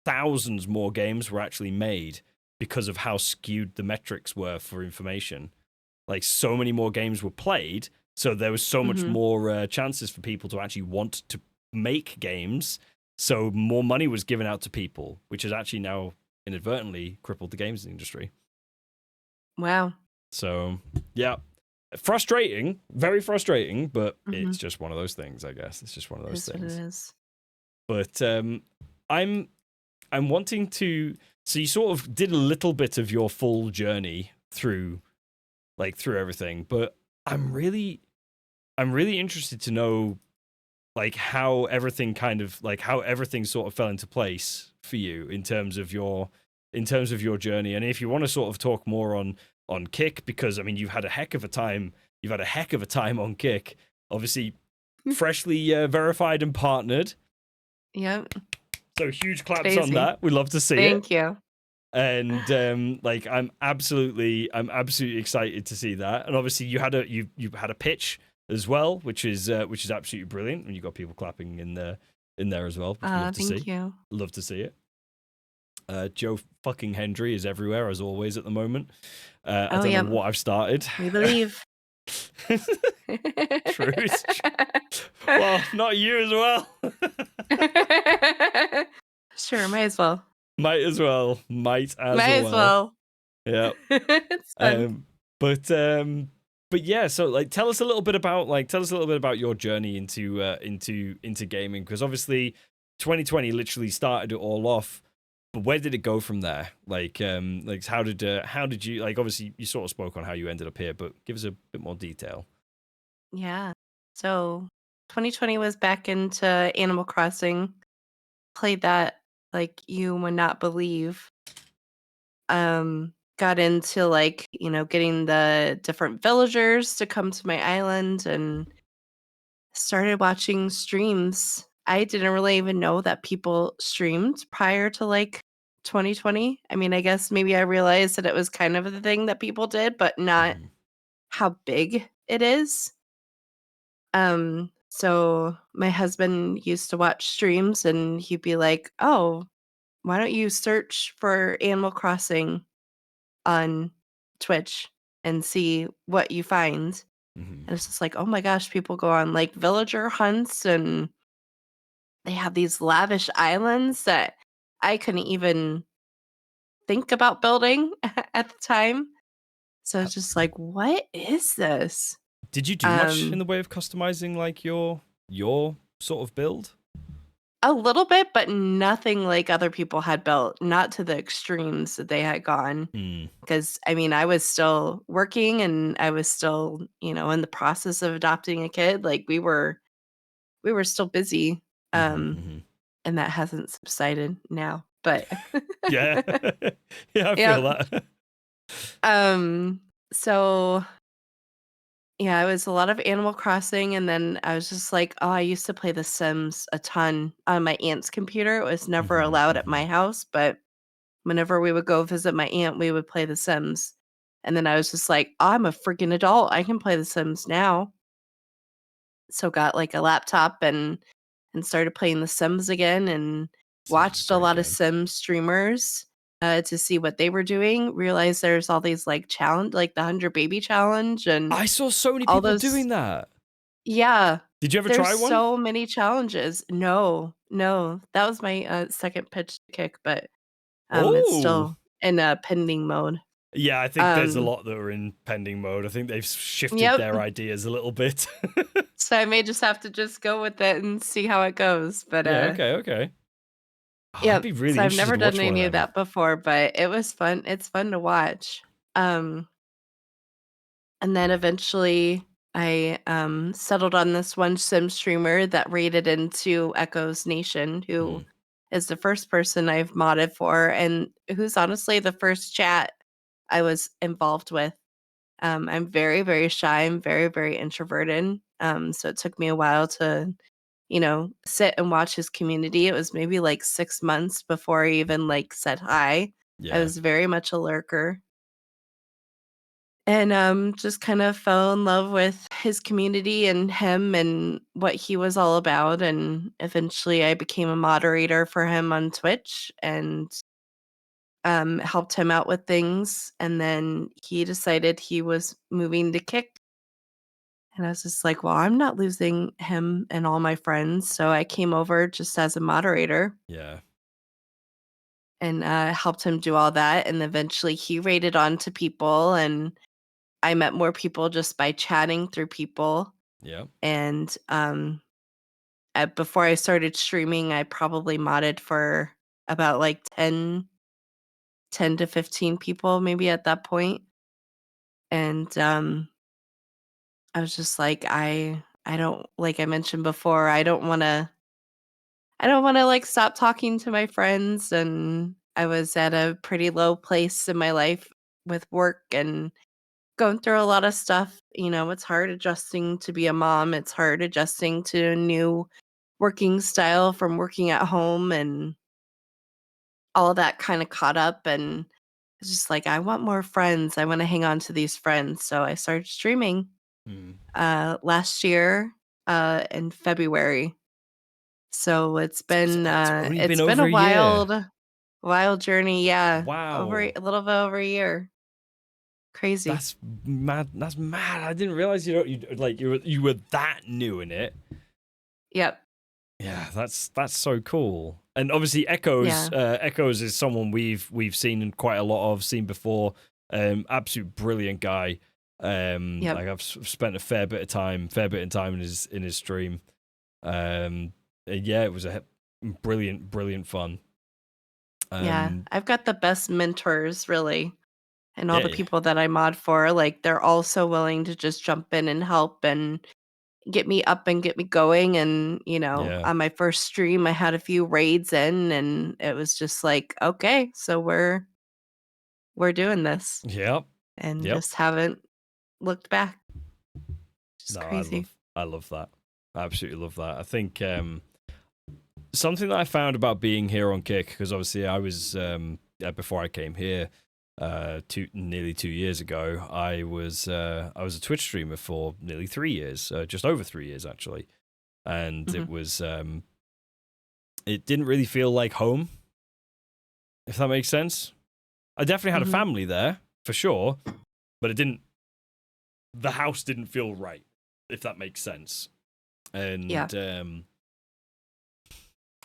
thousands more games were actually made because of how skewed the metrics were for information. Like so many more games were played, so there was so much Mm-hmm. more chances for people to actually want to make games. So more money was given out to people, which has actually now inadvertently crippled the games industry. Wow. So yeah, frustrating, very frustrating, but Mm-hmm. it's just one of those things, I guess. It's just one of those That's what things. it is. But I'm wanting to. So you sort of did a little bit of your full journey through everything, but I'm really interested to know like how everything sort of fell into place for you in terms of your journey, and if you want to sort of talk more on Kick, because I mean you've had a heck of a time on Kick, obviously freshly verified and partnered. Yep. So huge claps Crazy. on that. We love to see it. Thank you. And like I'm absolutely excited to see that. And obviously you had a pitch as well, which is absolutely brilliant. And you got people clapping in there as well, which we love to see. Thank you. Love to see it. Joe fucking Hendry is everywhere as always at the moment. I don't know what I've started. We believe. True. Well, not you as well. Sure, might as well. Might as well. Yeah. It's fun. But yeah, so like tell us a little bit about your journey into gaming, because obviously 2020 literally started it all off, but where did it go from there? Like how did you, like, obviously you sort of spoke on how you ended up here, but give us a bit more detail. Yeah. So 2020 was back into Animal Crossing. Played that like you would not believe. Got into like, getting the different villagers to come to my island and started watching streams. I didn't really even know that people streamed prior to like 2020. I mean, I guess maybe I realized that it was kind of the thing that people did, but not how big it is. So my husband used to watch streams and he'd be like, "Oh, why don't you search for Animal Crossing on Twitch and see what you find?" And it's just like, oh my gosh, people go on like villager hunts and they have these lavish islands that I couldn't even think about building at the time. So it's just like, what is this? Did you do much in the way of customizing like your sort of build? A little bit, but nothing like other people had built, not to the extremes that they had gone. Because I mean, I was still working and I was still, in the process of adopting a kid. Like we were still busy. And that hasn't subsided now. But yeah. Yeah, I feel that. So yeah, it was a lot of Animal Crossing, and then I was just like, oh, I used to play The Sims a ton on my aunt's computer. It was never allowed at my house, but whenever we would go visit my aunt, we would play The Sims. And then I was just like, oh, I'm a freaking adult. I can play The Sims now. So got like a laptop and started playing The Sims again and watched a lot of Sims streamers to see what they were doing. Realized there's all these like challenge, like the 100 baby challenge, and I saw so many all people those doing that. Yeah. Did you ever There's try one? so many challenges. No. That was my second pitch to Kick, but it's still in pending mode. Yeah, I think there's a Um, lot that are in pending mode. I think they've shifted yep. their ideas a little bit. So I may just have to just go with it and see how it goes. But Yeah, okay. Oh, I'd yep. be So really I've interested never to watch done one of any of them. that before, but it was fun. It's fun to watch. Um, and then eventually I settled on this one sim streamer that raided into Echo's Nation, who Hmm. is the first person I've modded for, and who's honestly the first chat I was involved with. I'm very, very shy. I'm very, very introverted. So it took me a while to, sit and watch his community. It was maybe like 6 months before I even like said hi. I Yeah, was very much a lurker. And just kind of fell in love with his community and him and what he was all about. And eventually I became a moderator for him on Twitch and helped him out with things. And then he decided he was moving to Kick. And I was just like, well, I'm not losing him and all my friends. So I came over just as a moderator yeah, and helped him do all that. And eventually he rated on to people. And I met more people just by chatting through people. yeah. And before I started streaming, I probably modded for about like 10 to 15 people, maybe at that point. And I was just like, I don't, like I mentioned before, I don't want to like stop talking to my friends, and I was at a pretty low place in my life with work and going through a lot of stuff. It's hard adjusting to be a mom. It's hard adjusting to a new working style from working at home, and all of that kind of caught up, and it's just like I want more friends. I want to hang on to these friends. So I started streaming Hmm. last year in February. So So it's only been it's been over a a year. wild journey, yeah. Wow. A little bit over a year. Crazy. That's mad. That's mad. I didn't realize you were that new in it. Yep. Yeah, that's so cool. And obviously, Echoes Yeah. Echoes is someone we've seen quite a lot of, seen before. Absolute brilliant guy. Yep. Like I've spent a fair bit of time in his stream. Yeah, it was a brilliant fun. Yeah. Um, I've got the best mentors, really. And all the yeah, people that I mod for, like, they're all so willing to just jump in and help and get me up and get me going. And, yeah, on my first stream, I had a few raids in, and it was just like, okay, so we're doing this, yep, and yep. just haven't looked back. Just No, crazy. I love that. I absolutely love that. I think something that I found about being here on Kick, because obviously I was before I came here, nearly 2 years ago, I was a Twitch streamer for nearly 3 years, just over 3 years actually, and Mhm. it didn't really feel like home, if that makes sense. I definitely had a Mhm. family there for sure, but it didn't. The house didn't feel right, if that makes sense, Yeah. and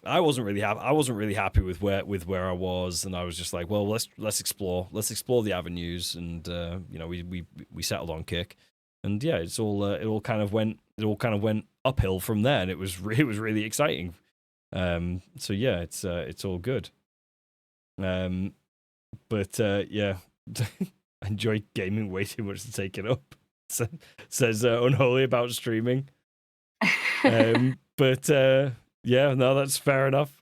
I wasn't really happy. I wasn't really happy with where I was, and I was just like, well, let's explore the avenues, and we settled on Kick, and yeah, it all kind of went uphill from there, and it was really exciting. So yeah, it's all good. But yeah, I enjoy gaming way too much to take it up. Says Unholy about streaming. But yeah, no, that's fair enough.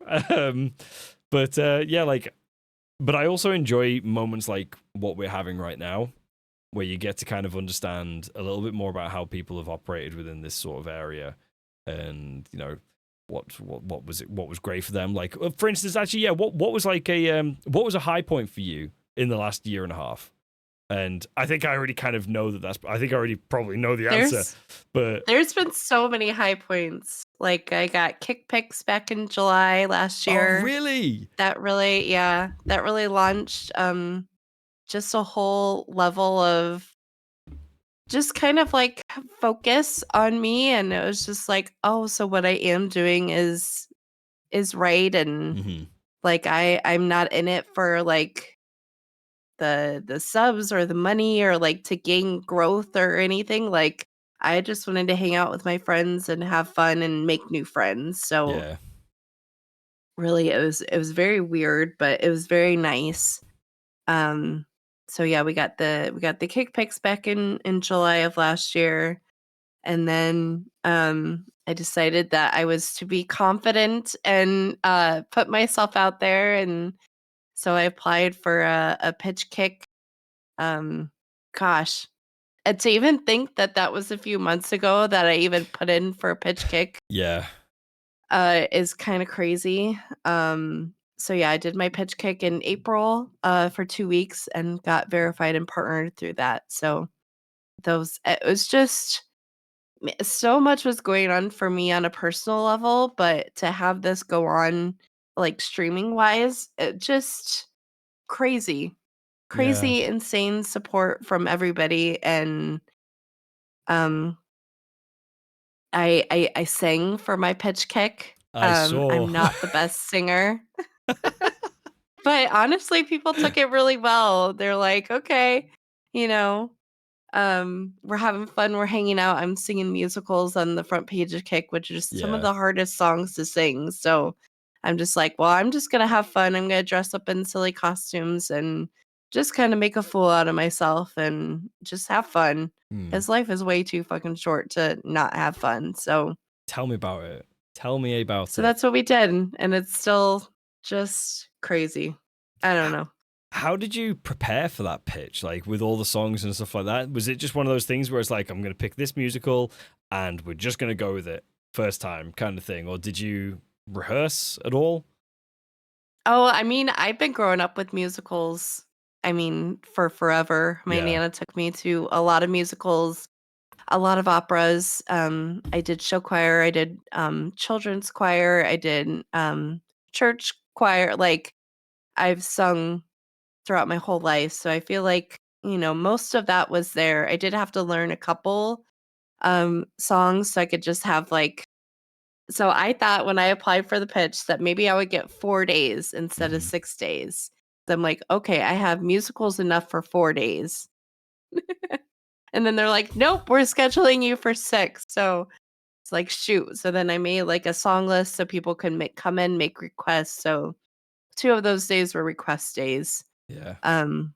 But yeah, but I also enjoy moments like what we're having right now, where you get to kind of understand a little bit more about how people have operated within this sort of area, and what was great for them. Like for instance, actually, yeah, what was like what was a high point for you in the last year and a half? And I think I already kind of know I think I already probably know the answer, There's but there's been so many high points. Like, I got kick picks back in July last oh year. really? That really launched just a whole level of just kind of like focus on me, and it was just like, oh, so what I am doing is right, and Hmm. like I'm not in it for like the subs or the money or like to gain growth or anything. Like I just wanted to hang out with my friends and have fun and make new friends. So Yeah. really it was very weird, but it was very nice. Um so yeah, we got the kick picks back in July of last year. And then I decided that I was to be confident and put myself out there. And so I applied for a pitch kick. Um, gosh, and to even think that that was a few months ago that I even put in for a pitch kick Yeah. is kind of crazy. So yeah, I did my pitch kick in April for 2 weeks and got verified and partnered through that. So it was just so much was going on for me on a personal level, but to have this go on like streaming wise, it just crazy, Yeah. crazy, insane support from everybody. And um I sang for my pitch kick. I saw. I'm not the best singer, but honestly, people took it really well. They're like, okay, you know, we're having fun, we're hanging out. I'm singing musicals on the front page of Kick, which is some of Yeah. the hardest songs to sing. So I'm just like, well, I'm just gonna have fun. I'm gonna dress up in silly costumes and just kind of make a fool out of myself and just have fun. Hmm. Because life is way too fucking short to not have fun. So Tell me about it. Tell me about so it. that's what we did, and it's still just crazy. I don't know. How did you prepare for that pitch? Like with all the songs and stuff like that? Was it just one of those things where it's like, I'm going to pick this musical and we're just going to go with it first time kind of thing? Or did you rehearse at all? Oh, I mean, I've been growing up with musicals, I mean, for forever. My Yeah. nana took me to a lot of musicals, a lot of operas. I did show choir, I did children's choir, I did church choir. Like I've sung throughout my whole life. So I feel like, most of that was there. I did have to learn a couple songs so I could just have like so I thought when I applied for the pitch that maybe I would get 4 days instead of Mhm. 6 days. So I'm like, "Okay, I have musicals enough for 4 days." And then they're like, "Nope, we're scheduling you for 6." So it's like, shoot. So then I made like a song list so people can come in, make requests. So 2 of those days were request days. Yeah. Um,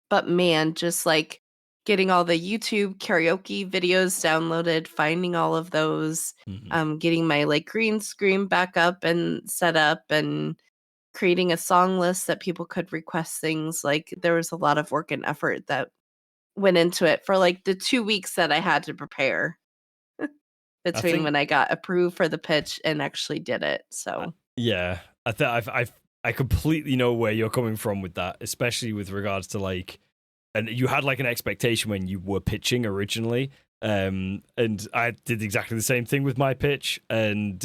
but man, just like getting all the YouTube karaoke videos downloaded, finding all of those, Mhm. getting my like green screen back up and set up and creating a song list that people could request things. Like there was a lot of work and effort that went into it for like the 2 weeks that I had to prepare I between think, when I got approved for the pitch and actually did it. So yeah, I completely know where you're coming from with that, especially with regards to like, and you had like an expectation when you were pitching originally. And I did exactly the same thing with my pitch, and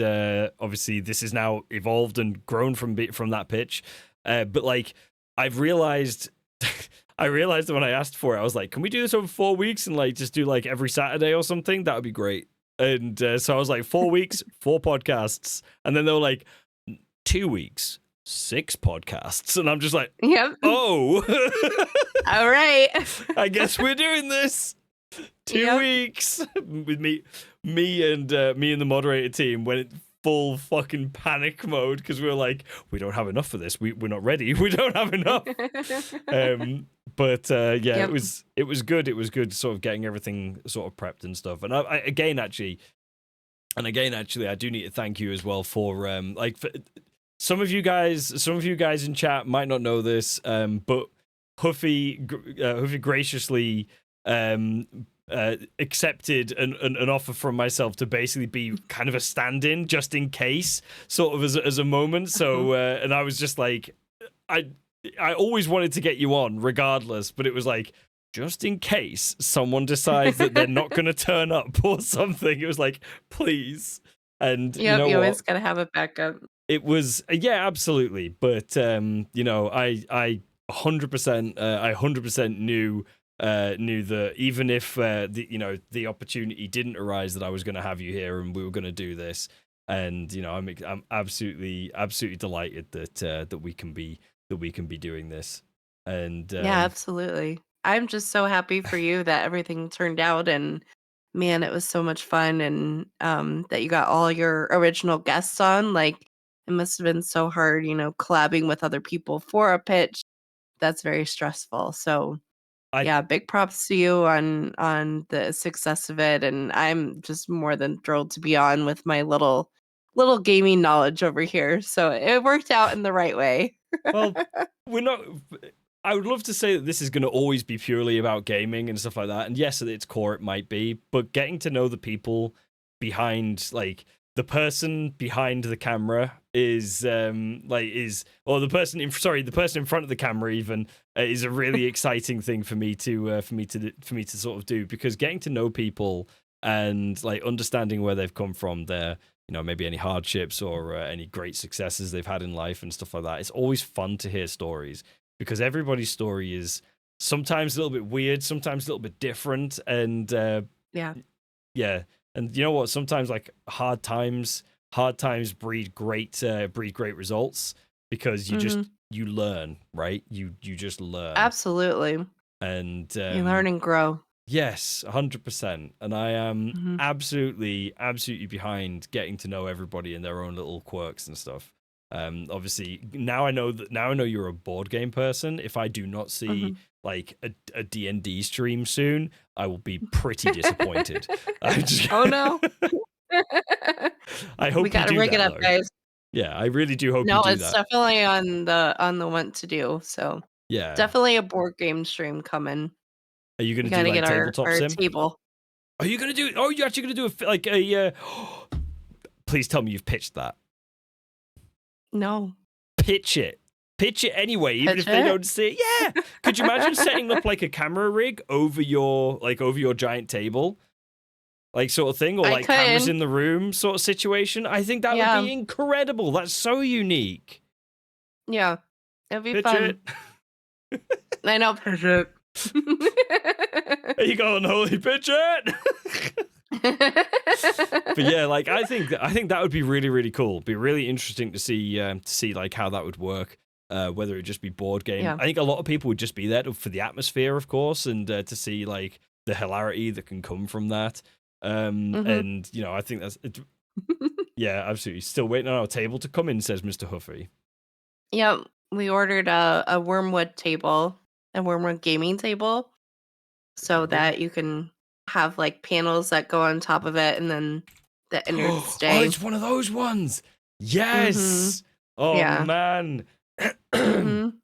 obviously this is now evolved and grown from that pitch. But like, I've realized, I realized that when I asked for it, I was like, "Can we do this over 4 weeks and like just do like every Saturday or something? That would be great." And so I was like, 4 weeks, 4 podcasts, and then they were like, 2 weeks, 6 podcasts, and I'm just like, yep. oh, All right. I guess we're doing this. 2 Yep. weeks with me and the moderator team went full fucking panic mode because we were like, we don't have enough for this. We're not ready. We don't have enough. But yeah, Yep. it was good. It was good, sort of getting everything sort of prepped and stuff. And I again, actually, I do need to thank you as well for for some of you guys in chat might not know this, but Hoofy graciously accepted an offer from myself to basically be kind of a stand-in just in case, sort of as a moment. So and I was just like, I always wanted to get you on regardless, but it was like, just in case someone decides that they're not going to turn up or something, it was like, please. And Yep, you know you what? always gotta have a backup. It was yeah, absolutely. But I 100% I 100% knew that even if the opportunity didn't arise, that I was going to have you here and we were going to do this. And I'm absolutely delighted that we can be doing this. And Yeah, absolutely. I'm just so happy for you that everything turned out, and man, it was so much fun, and that you got all your original guests on. Like, it must have been so hard, collabing with other people for a pitch. That's very stressful. So I yeah, big props to you on the success of it, and I'm just more than thrilled to be on with my little gaming knowledge over here. So it worked out in the right way. well, we're not. I would love to say that this is going to always be purely about gaming and stuff like that. And yes, at its core, it might be. But getting to know the people behind, like the person behind the camera or the person in front of the camera even is a really exciting thing for me to sort of do, because getting to know people and like understanding where they've come from, their maybe any hardships or any great successes they've had in life and stuff like that. It's always fun to hear stories, because everybody's story is sometimes a little bit weird, sometimes a little bit different, and Yeah. yeah. And you know what? Sometimes like hard times breed great results, because you learn, right? You just learn. Absolutely. And You learn and grow. yes, 100%. And I am Mhm. absolutely behind getting to know everybody and their own little quirks and stuff. Obviously, now I know you're a board game person. If I do not see Mhm. like a D&D stream soon, I will be pretty disappointed. I'm just... Oh, no. I hope We you gotta do rig it that, up, though. guys. Yeah, I really do hope you No, do it's that. definitely on the want to do. So Yeah. definitely a board game stream coming. Are you We going to do gotta like get tabletop our sim? table. Are you going to do... Oh, you're actually going to do a Please tell me you've pitched that. No. Pitch it anyway, even Pitch if they it? don't see it. Yeah. Could you imagine setting up like a camera rig over your giant table, like sort of thing, or I like cameras could. in the room sort of situation? I think that would Yeah. be incredible. That's so unique. Yeah. It'd be Pitch fun. it. I know, pitch it. There you go, unholy. Pitch it. But yeah, like I think that would be really, really cool. Be really interesting to see like how that would work. Whether it just be board game. Yeah. I think a lot of people would just be there for the atmosphere, of course, and to see like the hilarity that can come from that. Mhm. And I think that's it. Yeah, absolutely. Still waiting on our table to come in, says Mr. Hoofy. Yep. We ordered a wormwood table, a wormwood gaming table, so that you can have like panels that go on top of it, and then the innards Oh, stay. it's one of those ones. Mhm. Yes. Oh Yeah. man. Mhm.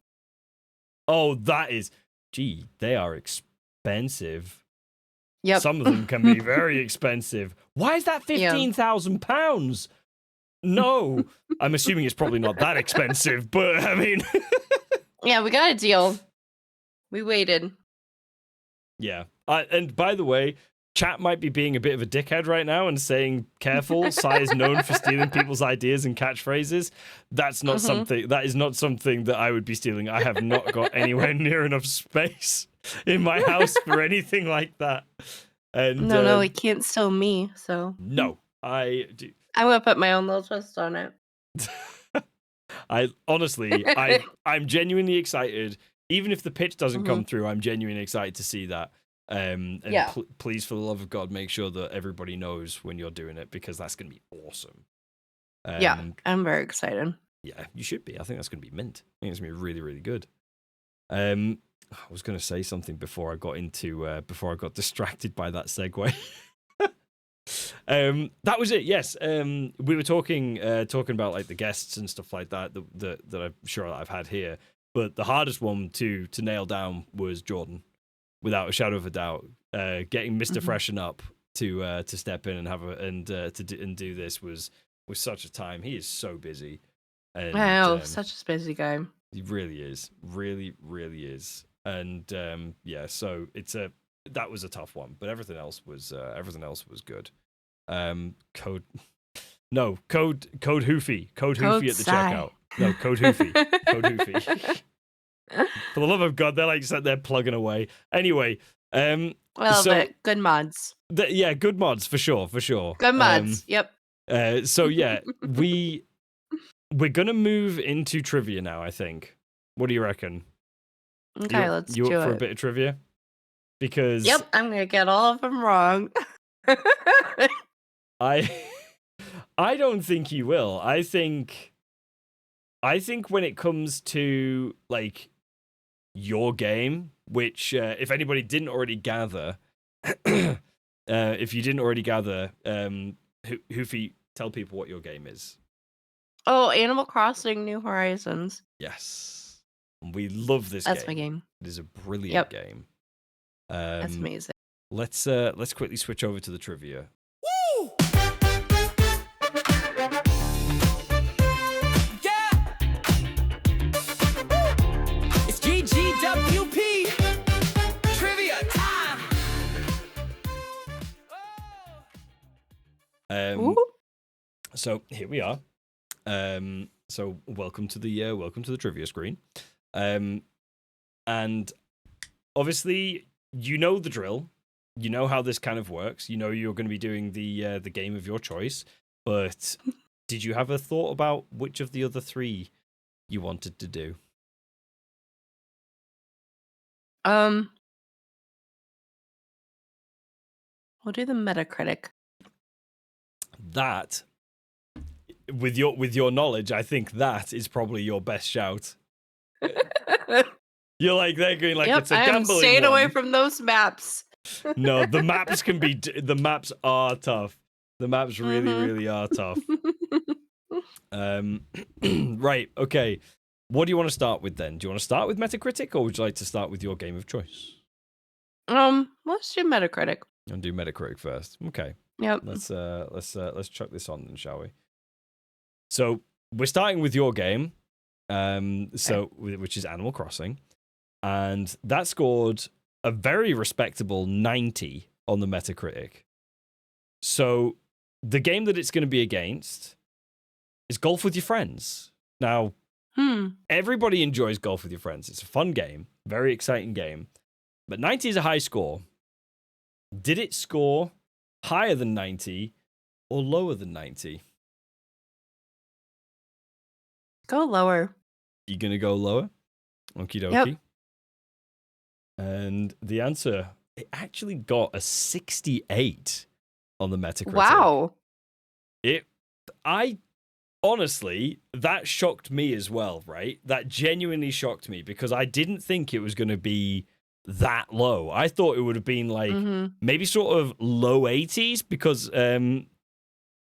Oh, that is. Gee, they are expensive. Yep. Some of them can be very expensive. Why is that Yeah. £15,000? No, I'm assuming it's probably not that expensive, but I mean, Yeah, we got a deal. We waited. yeah. And by the way, chat might be being a bit of a dickhead right now and saying, "Careful, Sai is known for stealing people's ideas and catchphrase." That's not something. That is not something that I would be stealing. I have not got anywhere near enough space in my house for anything like that. And No, he can't steal me. So no, I do. I'm gonna put my own little twist on it. I honestly, I'm genuinely excited. Even if the pitch doesn't come through, I'm genuinely excited to see that. And Yeah. please, for the love of God, make sure that everybody knows when you're doing it, because that's going to be awesome. Yeah, I'm very excited. Yeah, you should be. I think that's going to be mint. I think it's going to be really, really good. I was going to say something before I got distracted by that segue. That was it. Yes. We were talking about like the guests and stuff like that I'm sure I've had here. But the hardest one to nail down was Jordan, without a shadow of a doubt. Getting Mr. Freshen Up to step in and and do this was such a time. He is so busy. And, I know, such a busy guy. He really is, really, really is. And yeah, so that was a tough one, but everything else was good. Code Hoofy. Code Hoofy at the checkout. No, Code Hoofy. Code Hoofy. For the love of God, they're like sat there plugging away. Anyway, Well, so, good mods. Yeah, good mods for sure. Good mods. Yep. So yeah, we're gonna move into trivia now, I think. What do you reckon? Okay, let's you do up for a it. bit of trivia? Because Yep, I'm gonna get all of them wrong. I I don't think you will. I think when it comes to like your game, which if anybody didn't already gather, if you didn't already gather, Hoofy, tell people what your game is. Oh, Animal Crossing New Horizons. Yes, we love this That's game. my game. It is a brilliant Yep. game. That's amazing. Let's quickly switch over to the trivia. Woo! Yeah! It's GGWP! Trivia time! Ooh. So here we are. So welcome to the trivia screen. And obviously you know the drill. You know how this kind of works. You know you're going to be doing the game of your choice. But did you have a thought about which of the other three you wanted to do? We'll do the Metacritic. That, with your knowledge, I think that is probably your best shout. You're like they're going like Yep, it's a I'm gambling staying one. away from those maps. No, the maps can be. The maps are tough. The maps really, really are tough. Right. Okay. What do you want to start with then? Do you want to start with Metacritic, or would you like to start with your game of choice? Let's do Metacritic. And do Metacritic first. Okay. Yep. Let's chuck this on then, shall we? So we're starting with your game, which is Animal Crossing, and that scored a very respectable 90 on the Metacritic. So the game that it's going to be against is Golf with Your Friends. Now, everybody enjoys Golf with Your Friends. It's a fun game, very exciting game, but 90 is a high score. Did it score higher than 90 or lower than 90? Go lower. You gonna go lower? Okie dokie. Yep. And the answer, it actually got a 68 on the Metacritic. Wow. I honestly, that shocked me as well, right? That genuinely shocked me because I didn't think it was going to be that low. I thought it would have been like maybe sort of low 80s because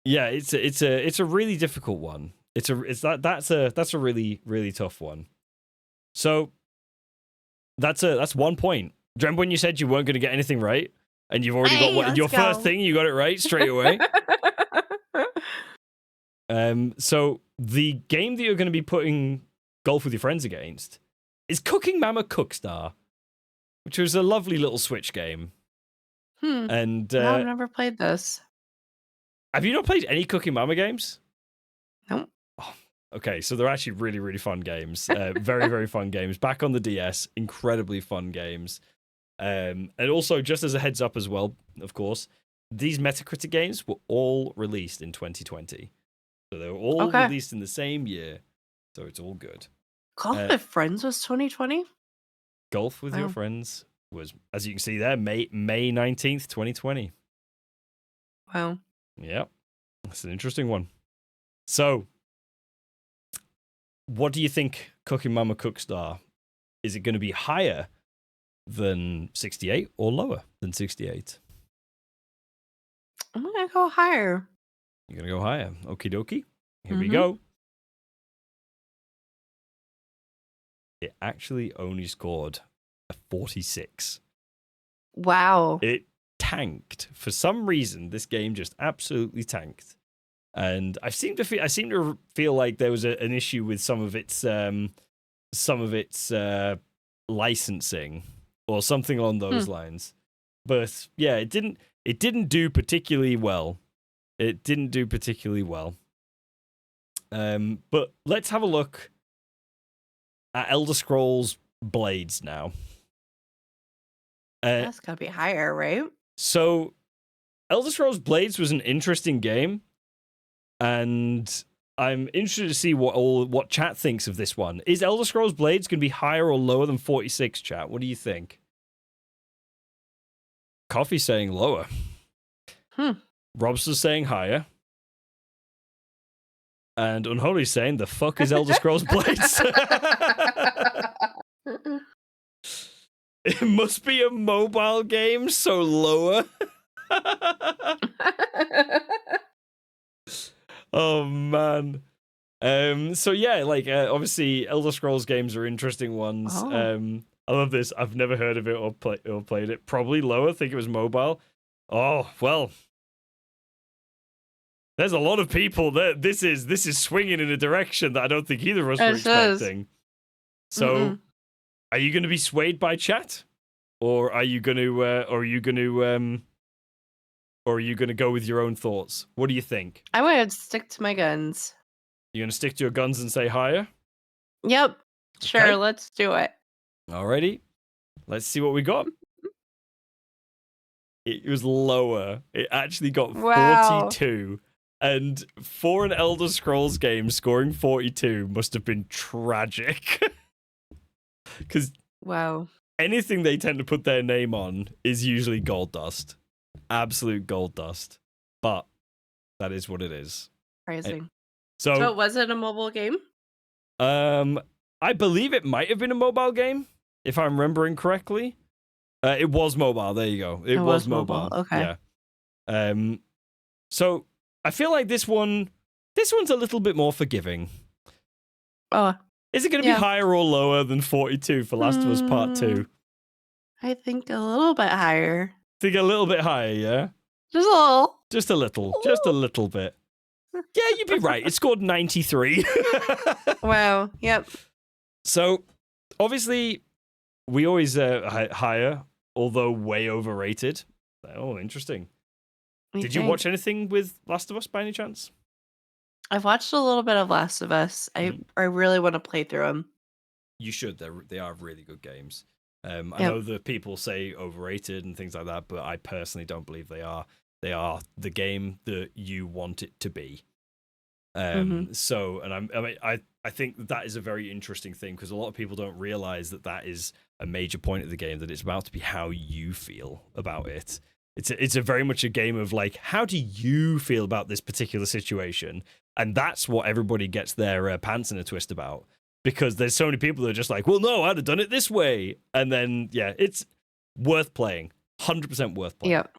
it's a really difficult one. That's a really, really tough one. So that's 1 point. Do you remember when you said you weren't going to get anything right? And you've already got your first thing, you got it right straight away. So the game that you're going to be putting Golf with Your Friends against is Cooking Mama Cookstar, which was a lovely little Switch game. And No, I've never played this. Have you not played any Cooking Mama games? Nope. Oh, okay, so they're actually really, really fun games. Very, very fun games. Back on the DS, incredibly fun games. And also, just as a heads up as well, of course, these Metacritic games were all released in 2020. So they were all released in the same year. So it's all good. Golf with Friends was 2020? Golf with Your Friends was, as you can see there, May 19th, 2020. Wow. Yep. That's an interesting one. So, what do you think Cooking Mama Cookstar? Is it going to be higher than 68 or lower than 68? I'm going to go higher. You're going to go higher. Okie dokie. Here we go. It actually only scored a 46. Wow. It tanked. For some reason, this game just absolutely tanked. And I seem to feel like there was an issue with some of its licensing or something along those lines. But yeah, it didn't do particularly well. It didn't do particularly well. But let's have a look at Elder Scrolls Blades now. That's got to be higher, right? So, Elder Scrolls Blades was an interesting game, and I'm interested to see what chat thinks of this one. Is Elder Scrolls Blades going to be higher or lower than 46, chat? What do you think? Coffee saying lower. Robster's saying higher. And Unholy saying, the fuck is Elder Scrolls Blades? It must be a mobile game, so lower. Oh, man. So yeah, like, obviously, Elder Scrolls games are interesting ones. Oh. I love this. I've never heard of it or played it. Probably lower. I think it was mobile. Oh, well. There's a lot of people that this is swinging in a direction that I don't think either of us were expecting. So, are you going to be swayed by chat, or are you going to, go with your own thoughts? What do you think? I'm going to stick to my guns. You going to stick to your guns and say higher? Yep. Sure, Okay. let's do it. Alrighty. Let's see what we got. It was lower. It actually got 42. And for an Elder Scrolls game, scoring 42 must have been tragic. Because anything they tend to put their name on is usually gold dust. Absolute gold dust. But that is what it is. Crazy. So was it a mobile game? I believe it might have been a mobile game, if I'm remembering correctly. It was mobile. There you go. It was mobile. Okay. Yeah. So I feel like this one's a little bit more forgiving. Oh. Is it going to be higher or lower than 42 for Last of Us Part 2? I think a little bit higher. Think a little bit higher, yeah? Just a little. Just a little. Just a little bit. Yeah, you'd be right. It scored 93. Wow. Yep. So, obviously, we always higher, although way overrated. Oh, interesting. Did you watch anything with Last of Us by any chance? I've watched a little bit of Last of Us. I really want to play through them. You should. They are really good games. I know that people say overrated and things like that, but I personally don't believe they are. They are the game that you want it to be. So, and I think that is a very interesting thing because a lot of people don't realize that is a major point of the game, that it's about to be how you feel about it. It's a very much a game of like, how do you feel about this particular situation? And that's what everybody gets their pants in a twist about, because there's so many people that are just like, well, no, I'd have done it this way. And then, yeah, it's worth playing. 100% worth playing. Yep.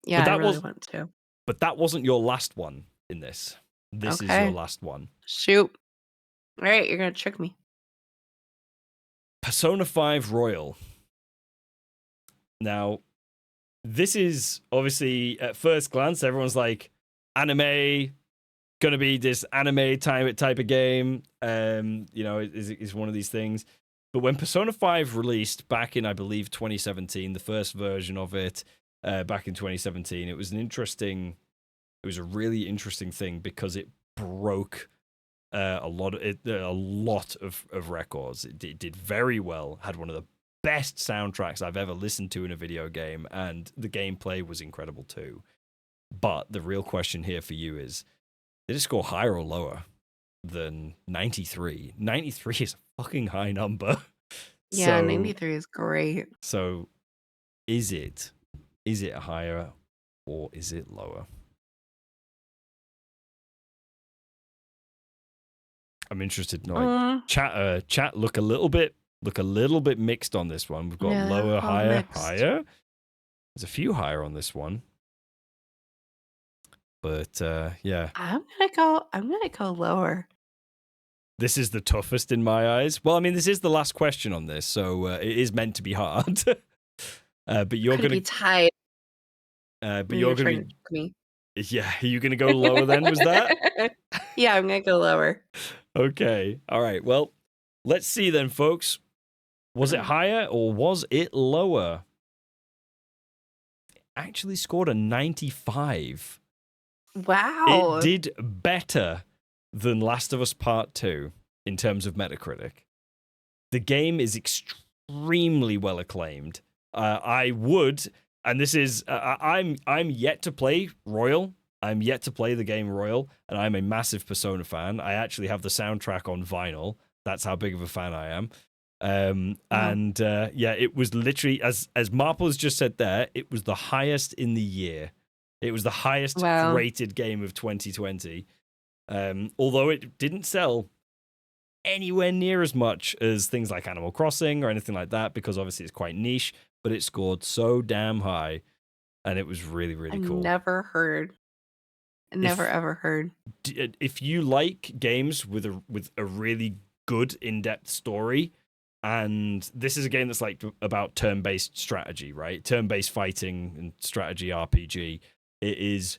Yeah, I really want to. But that wasn't your last one in this. This is your last one. Shoot. All right, you're going to trick me. Persona 5 Royal. Now, this is obviously, at first glance, everyone's like, anime, gonna be this anime type of game. Is one of these things. But when Persona 5 released back in, I believe, 2017, the first version of it, back in 2017, it was a really interesting thing because it broke a lot of records. It did very well, had one of the best soundtracks I've ever listened to in a video game, and the gameplay was incredible too. But the real question here for you is, did it score higher or lower than 93? 93 is a fucking high number. Yeah, 93 is great. So is it higher or is it lower? I'm interested. Chat look a little bit mixed on this one. We've got lower, higher. There's a few higher on this one. But yeah. I'm gonna go lower. This is the toughest in my eyes. Well, I mean, this is the last question on this, so it is meant to be hard. But you're gonna be tied. But you're gonna be. Yeah, are you gonna go lower then? Was that? Yeah, I'm gonna go lower. Okay. All right. Well, let's see then, folks. Was it higher or was it lower? It actually scored a 95. Wow. It did better than Last of Us Part 2 in terms of Metacritic. The game is extremely well acclaimed. I would, and this is, I'm yet to play Royal. I'm yet to play the game Royal, and I'm a massive Persona fan. I actually have the soundtrack on vinyl. That's how big of a fan I am. And yeah, it was literally, as Marple has just said there, it was the highest in the year. It was the highest Wow. rated game of 2020. Although it didn't sell anywhere near as much as things like Animal Crossing or anything like that, because obviously it's quite niche, but it scored so damn high, and it was really, really I cool. never heard. Never ever heard. If you like games with a really good in-depth story, and this is a game that's like about turn-based strategy, right? Turn-based fighting and strategy RPG. It is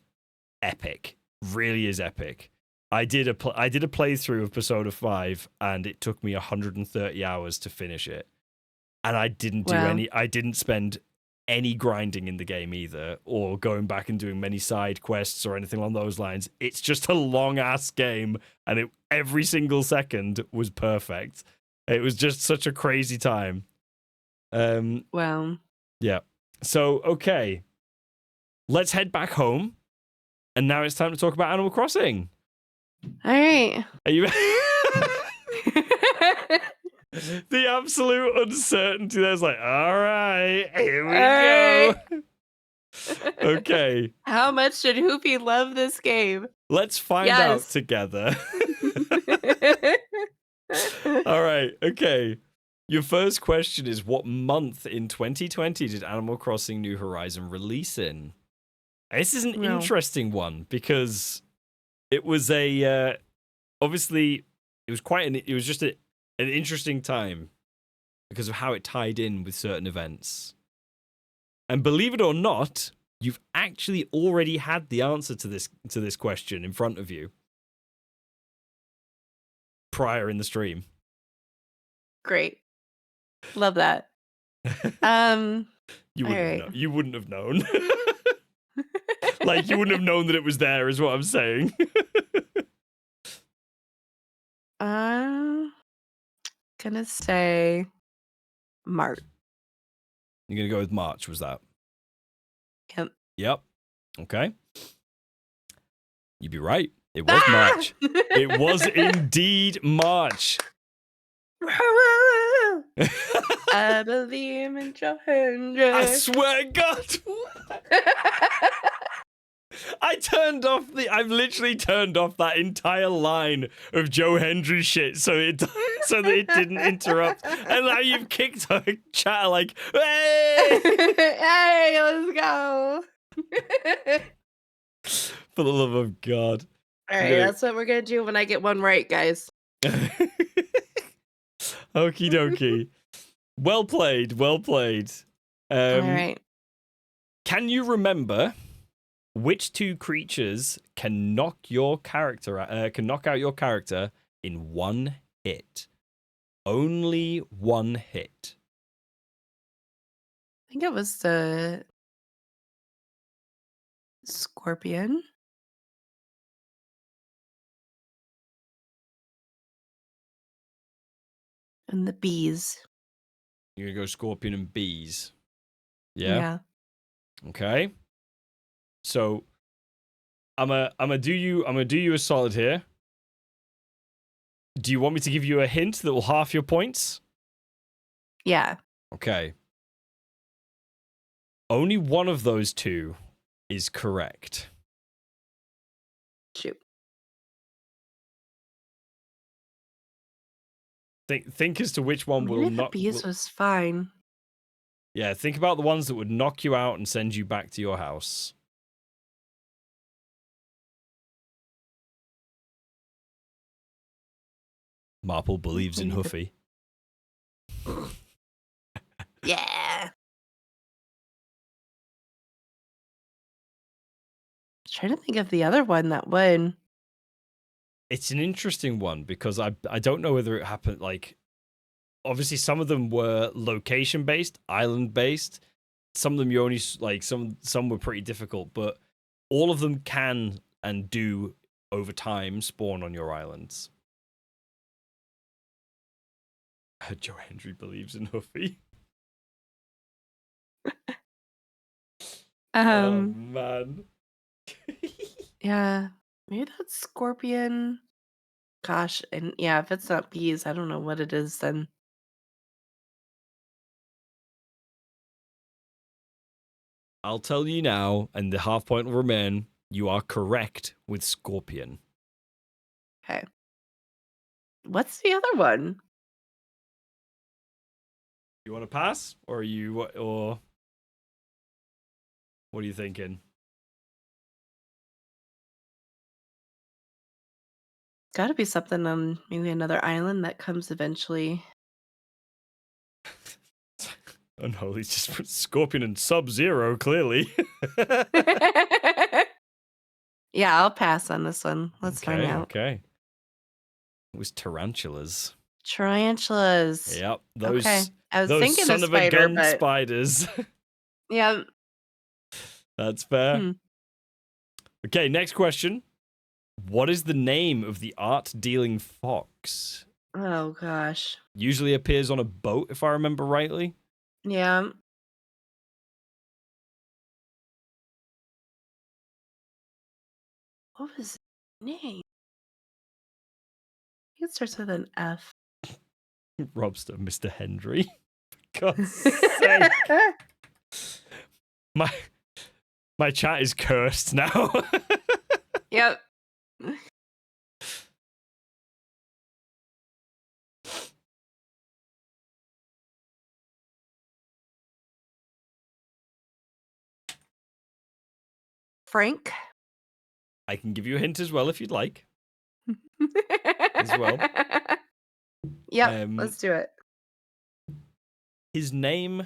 epic. Really is epic. I did a playthrough of Persona 5, and it took me 130 hours to finish it. And I didn't do Wow. I didn't spend any grinding in the game either, or going back and doing many side quests or anything along those lines. It's just a long ass game, and every single second was perfect. It was just such a crazy time. Wow. Yeah. So, okay. Let's head back home. And now it's time to talk about Animal Crossing. All right. Are you the absolute uncertainty there's like, all right, here we All go. Okay. How much did Hoofy love this game? Let's find out together. All right. Okay. Your first question is, what month in 2020 did Animal Crossing New Horizon release in? This is an interesting one because it was a obviously it was just an interesting time because of how it tied in with certain events. And believe it or not, you've actually already had the answer to this question in front of you prior in the stream. Great. Love that. You wouldn't have known. Like, you wouldn't have known that it was there, is what I'm saying. Gonna say March. You're gonna go with March, was that? Yep. Yep. Okay. You'd be right. It was March. It was indeed March. I believe in your hundred. I swear to God. I've literally turned off that entire line of Joe Hendry shit so that it didn't interrupt. And now you've kicked our chat like, hey! Hey, let's go. For the love of God. All right, that's what we're gonna do when I get one right, guys. Okie dokie. Well played. Well played. All right. Can you remember which two creatures can knock out your character in one hit? Only one hit. I think it was the scorpion. And the bees. You're gonna go scorpion and bees. Yeah. Okay. So I'm gonna do you a solid here. Do you want me to give you a hint that will half your points? Yeah. Okay. Only one of those two is correct. Shoot. Think as to which one will Maybe the bees was fine. Yeah, think about the ones that would knock you out and send you back to your house. Marple believes in Hoofy. Yeah. Trying to think of the other one that would. It's an interesting one because I don't know whether it happened, like, obviously some of them were location based, island based. Some of them you only like some were pretty difficult, but all of them can and do over time spawn on your islands. Joe Hendry believes in Hoofy. Oh man. Yeah. Maybe that's scorpion. Gosh, and yeah, if it's not bees, I don't know what it is then. I'll tell you now, and the half point will remain. You are correct with scorpion. Okay. What's the other one? You want to pass, or are you, or what are you thinking? Gotta be something on maybe another island that comes eventually. Oh no, he's just put Scorpion and Sub-Zero, clearly. Yeah, I'll pass on this one. Let's find out. Okay. It was tarantulas. Tarantulas. Yep, Okay. I was those thinking son a of a spider, gun but spiders. yeah. That's fair. Hmm. Okay, next question. What is the name of the art-dealing fox? Oh gosh. Usually appears on a boat, if I remember rightly. Yeah. What was his name? I think it starts with an F. Robster, Mr. Hendry. For God's sake. My chat is cursed now. Yep. Frank. I can give you a hint as well if you'd like. As well. Yep, let's do it. His name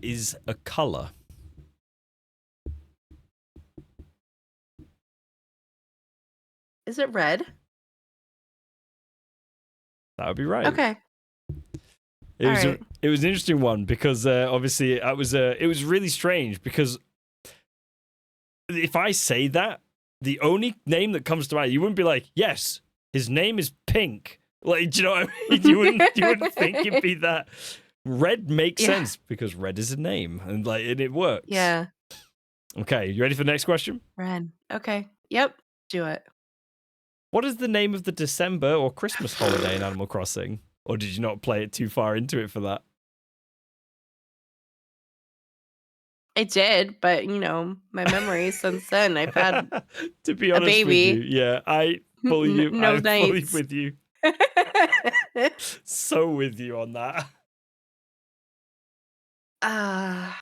is a color. Is it red? That would be right. Okay. It was Alright. it was an interesting one because obviously it was really strange because if I say that, the only name that comes to mind, you wouldn't be like, yes, his name is Pink. Like, do you know what I mean? You wouldn't think it'd be that. Red makes sense because red is a name and it works. Yeah. Okay, you ready for the next question? Red. Okay. Yep. Do it. What is the name of the December or Christmas holiday in Animal Crossing? Or did you not play it too far into it for that? I did, but my memory since then, I've had to be a honest with baby. you, yeah, I fully, No I'm fully nights. with you. So with you on that. Ah.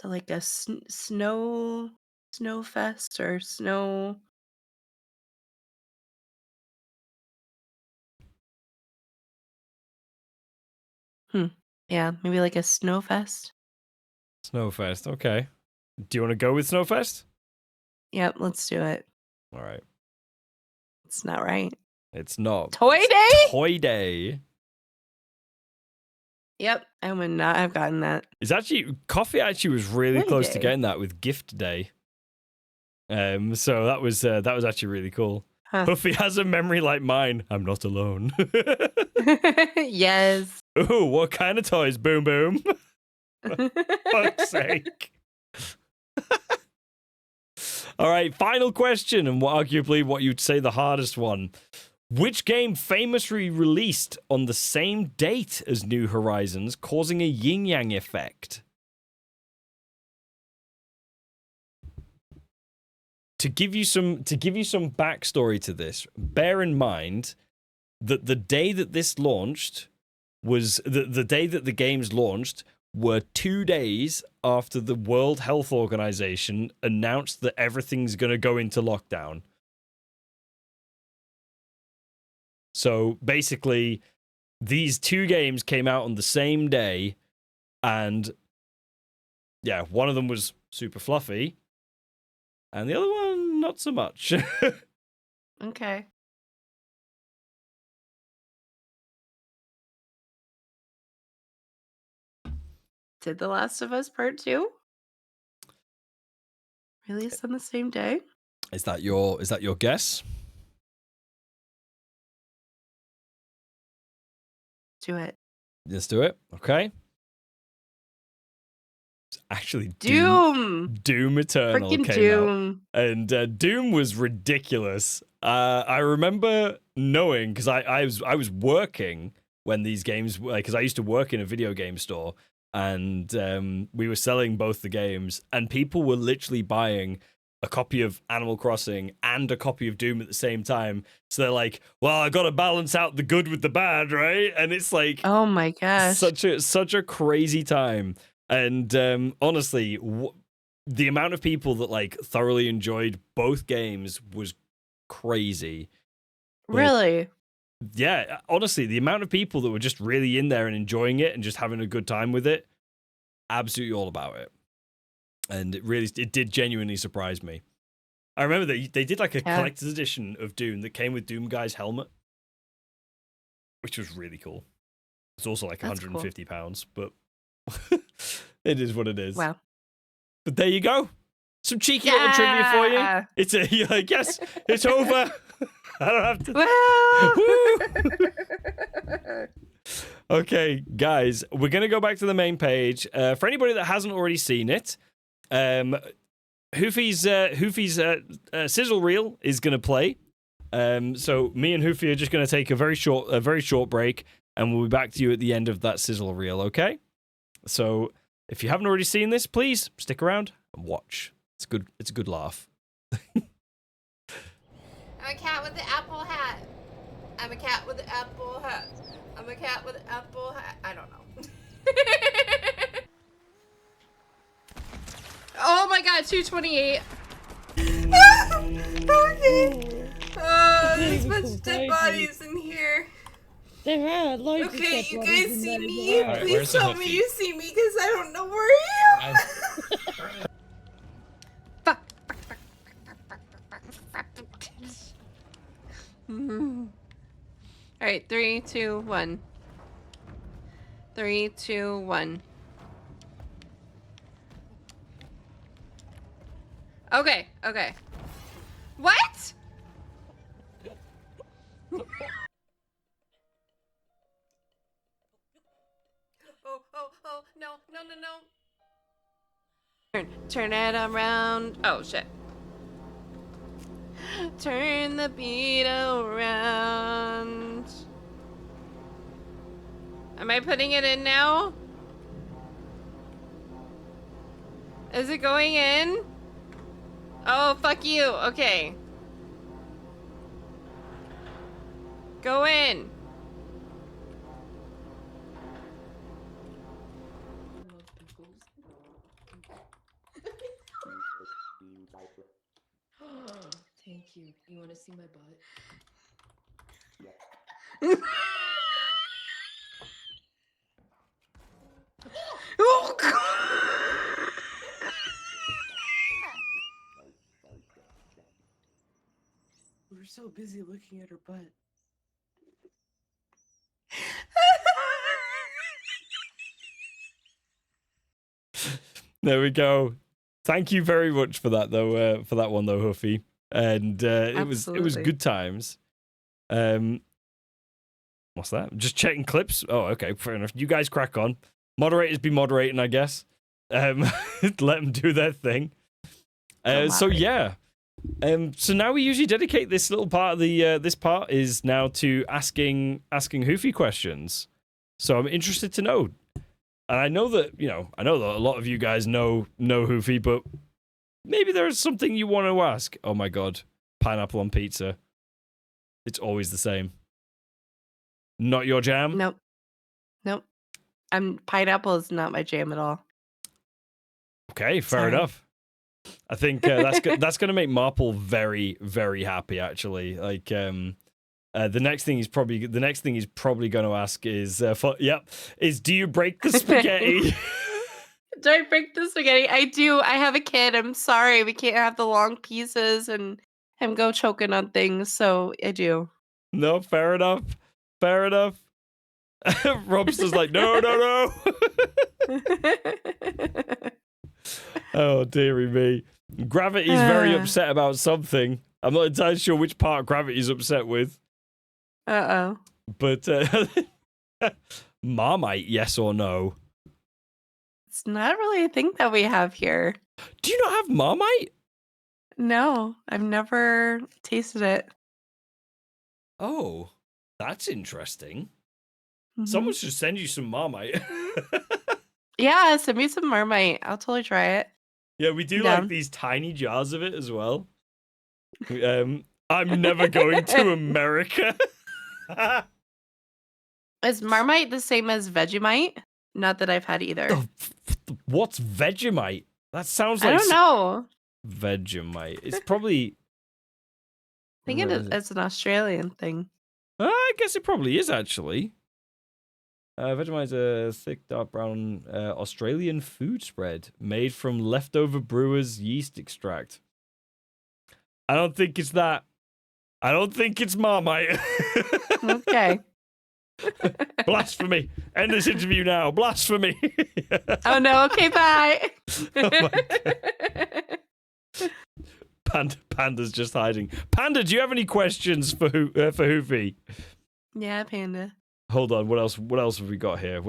So like a snow fest or snow. Yeah, maybe like a snow fest. Snowfest, okay. Do you want to go with Snowfest? Yep, let's do it. All right. It's not right. It's not. Toy It's Day? Toy Day. Yep, I would not have gotten that. It's actually, Coffee actually was really Toy close to Day. getting that with Gift Day. So that was actually really cool. Huh. Hoofy has a memory like mine. I'm not alone. Yes. Ooh, what kind of toys? Boom boom. Fuck's sake. All right, final question, and arguably what you'd say the hardest one. Which game famously released on the same date as New Horizons, causing a yin-yang effect? To give you some backstory to this, bear in mind that the day that this launched was the day that the games launched were 2 days after the World Health Organization announced that everything's going to go into lockdown. So basically, these 2 games came out on the same day, and yeah, one of them was super fluffy, and the other one not so much. Okay. Did The Last of Us Part 2 release on the same day? Is that your guess? Do it. Let's do it. Okay. It's actually Doom. Doom Eternal Freaking came out. Doom. And Doom was ridiculous. I remember knowing because I was working when these games, because I used to work in a video game store, and we were selling both the games, and people were literally buying a copy of Animal Crossing and a copy of Doom at the same time. So they're like, "Well, I got to balance out the good with the bad, right?" And it's like, oh my gosh, such a crazy time. And honestly, the amount of people that like thoroughly enjoyed both games was crazy. really? Yeah, honestly, the amount of people that were just really in there and enjoying it and just having a good time with it, absolutely all about it. And it did genuinely surprise me. I remember they did like a collector's edition of Doom that came with Doom Guy's helmet, which was really cool. It's also like £150, but it is what it is. Wow. But there you go. Some cheeky little trivia for you. It's you're like, yes, it's over. I don't have to. Okay, guys, we're going to go back to the main page. For anybody that hasn't already seen it, Hoofy's sizzle reel is going to play. So me and Hoofy are just going to take a very short break, and we'll be back to you at the end of that sizzle reel, okay? So if you haven't already seen this, please stick around and watch. It's a good laugh. I'm a cat with the apple hat. I'm a cat with the apple hat. I'm a cat with the apple hat. I don't know. Oh my god, 228. Okay. There's a bunch of dead bodies in here. There are loads of Okay, dead you bodies guys in see there. me? Alright, Please where's the tell me Hoofy? you see me because I don't know where I am. Fuck. Alright, 3, 2, 1. 3, 2, 1. Okay, okay. What? Oh, no, no, no, no. Turn it around. Oh, shit. Turn the beat around. Am I putting it in now? Is it going in? Oh, fuck you. Okay. Go in. Thank you. You want to see my butt? Oh, God. We were so busy looking at her butt. There we go. Thank you very much for that, though. For that one, though, Hoofy. And it was good times. What's that? Just checking clips. Oh, okay, fair enough. You guys crack on. Moderators be moderating, I guess. Let them do their thing. So yeah. So now we usually dedicate this little part of the this part is now to asking Hoofy questions. So I'm interested to know. And I know that, a lot of you guys know Hoofy, but maybe there's something you want to ask. Oh my god. Pineapple on pizza. It's always the same. Not your jam? Nope. Pineapple is not my jam at all. Okay, fair enough. I think that's going to make Marple very, very happy. Actually, like the next thing he's probably going to ask is, do you break the spaghetti? Do I break the spaghetti? I do. I have a kid. I'm sorry. We can't have the long pieces and him go choking on things. So I do. No, fair enough. Fair enough. Rob's just like, no. Oh, dearie me. Gravity's very upset about something. I'm not entirely sure which part Gravity's upset with. Uh-oh. But Marmite, yes or no? It's not really a thing that we have here. Do you not have Marmite? No, I've never tasted it. Oh, that's interesting. Mhm. Someone should send you some Marmite. Yeah, send me some Marmite. I'll totally try it. Yeah, we do Yeah. like these tiny jars of it as well. I'm never going to America. Is Marmite the same as Vegemite? Not that I've had either. What's Vegemite? That sounds I like don't know. Vegemite. It's probably. I think it's an Australian thing. I guess it probably is actually. Vegemite is a thick, dark brown Australian food spread made from leftover brewer's yeast extract. I don't think it's that. I don't think it's Marmite. Okay. Blasphemy. End this interview now. Blasphemy. Oh no. Okay. Bye. Oh Panda's just hiding. Panda, do you have any questions for Hoofy? Yeah, Panda. Hold on. What else have we got here?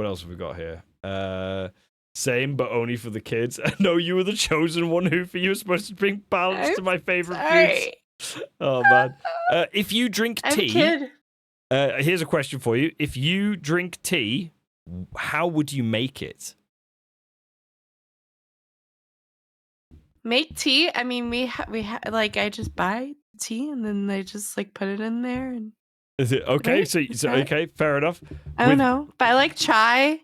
Same, but only for the kids. No, you were the chosen one, Hoofy. You were supposed to bring balance to my favorite foods. Oh man. If you drink I'm a tea, kid. here's a question for you. If you drink tea, how would you make it? Make tea? I mean, like I just buy tea and then I just like put it in there and Is it okay? Right? So Right? okay, fair enough. I don't know. But I like chai.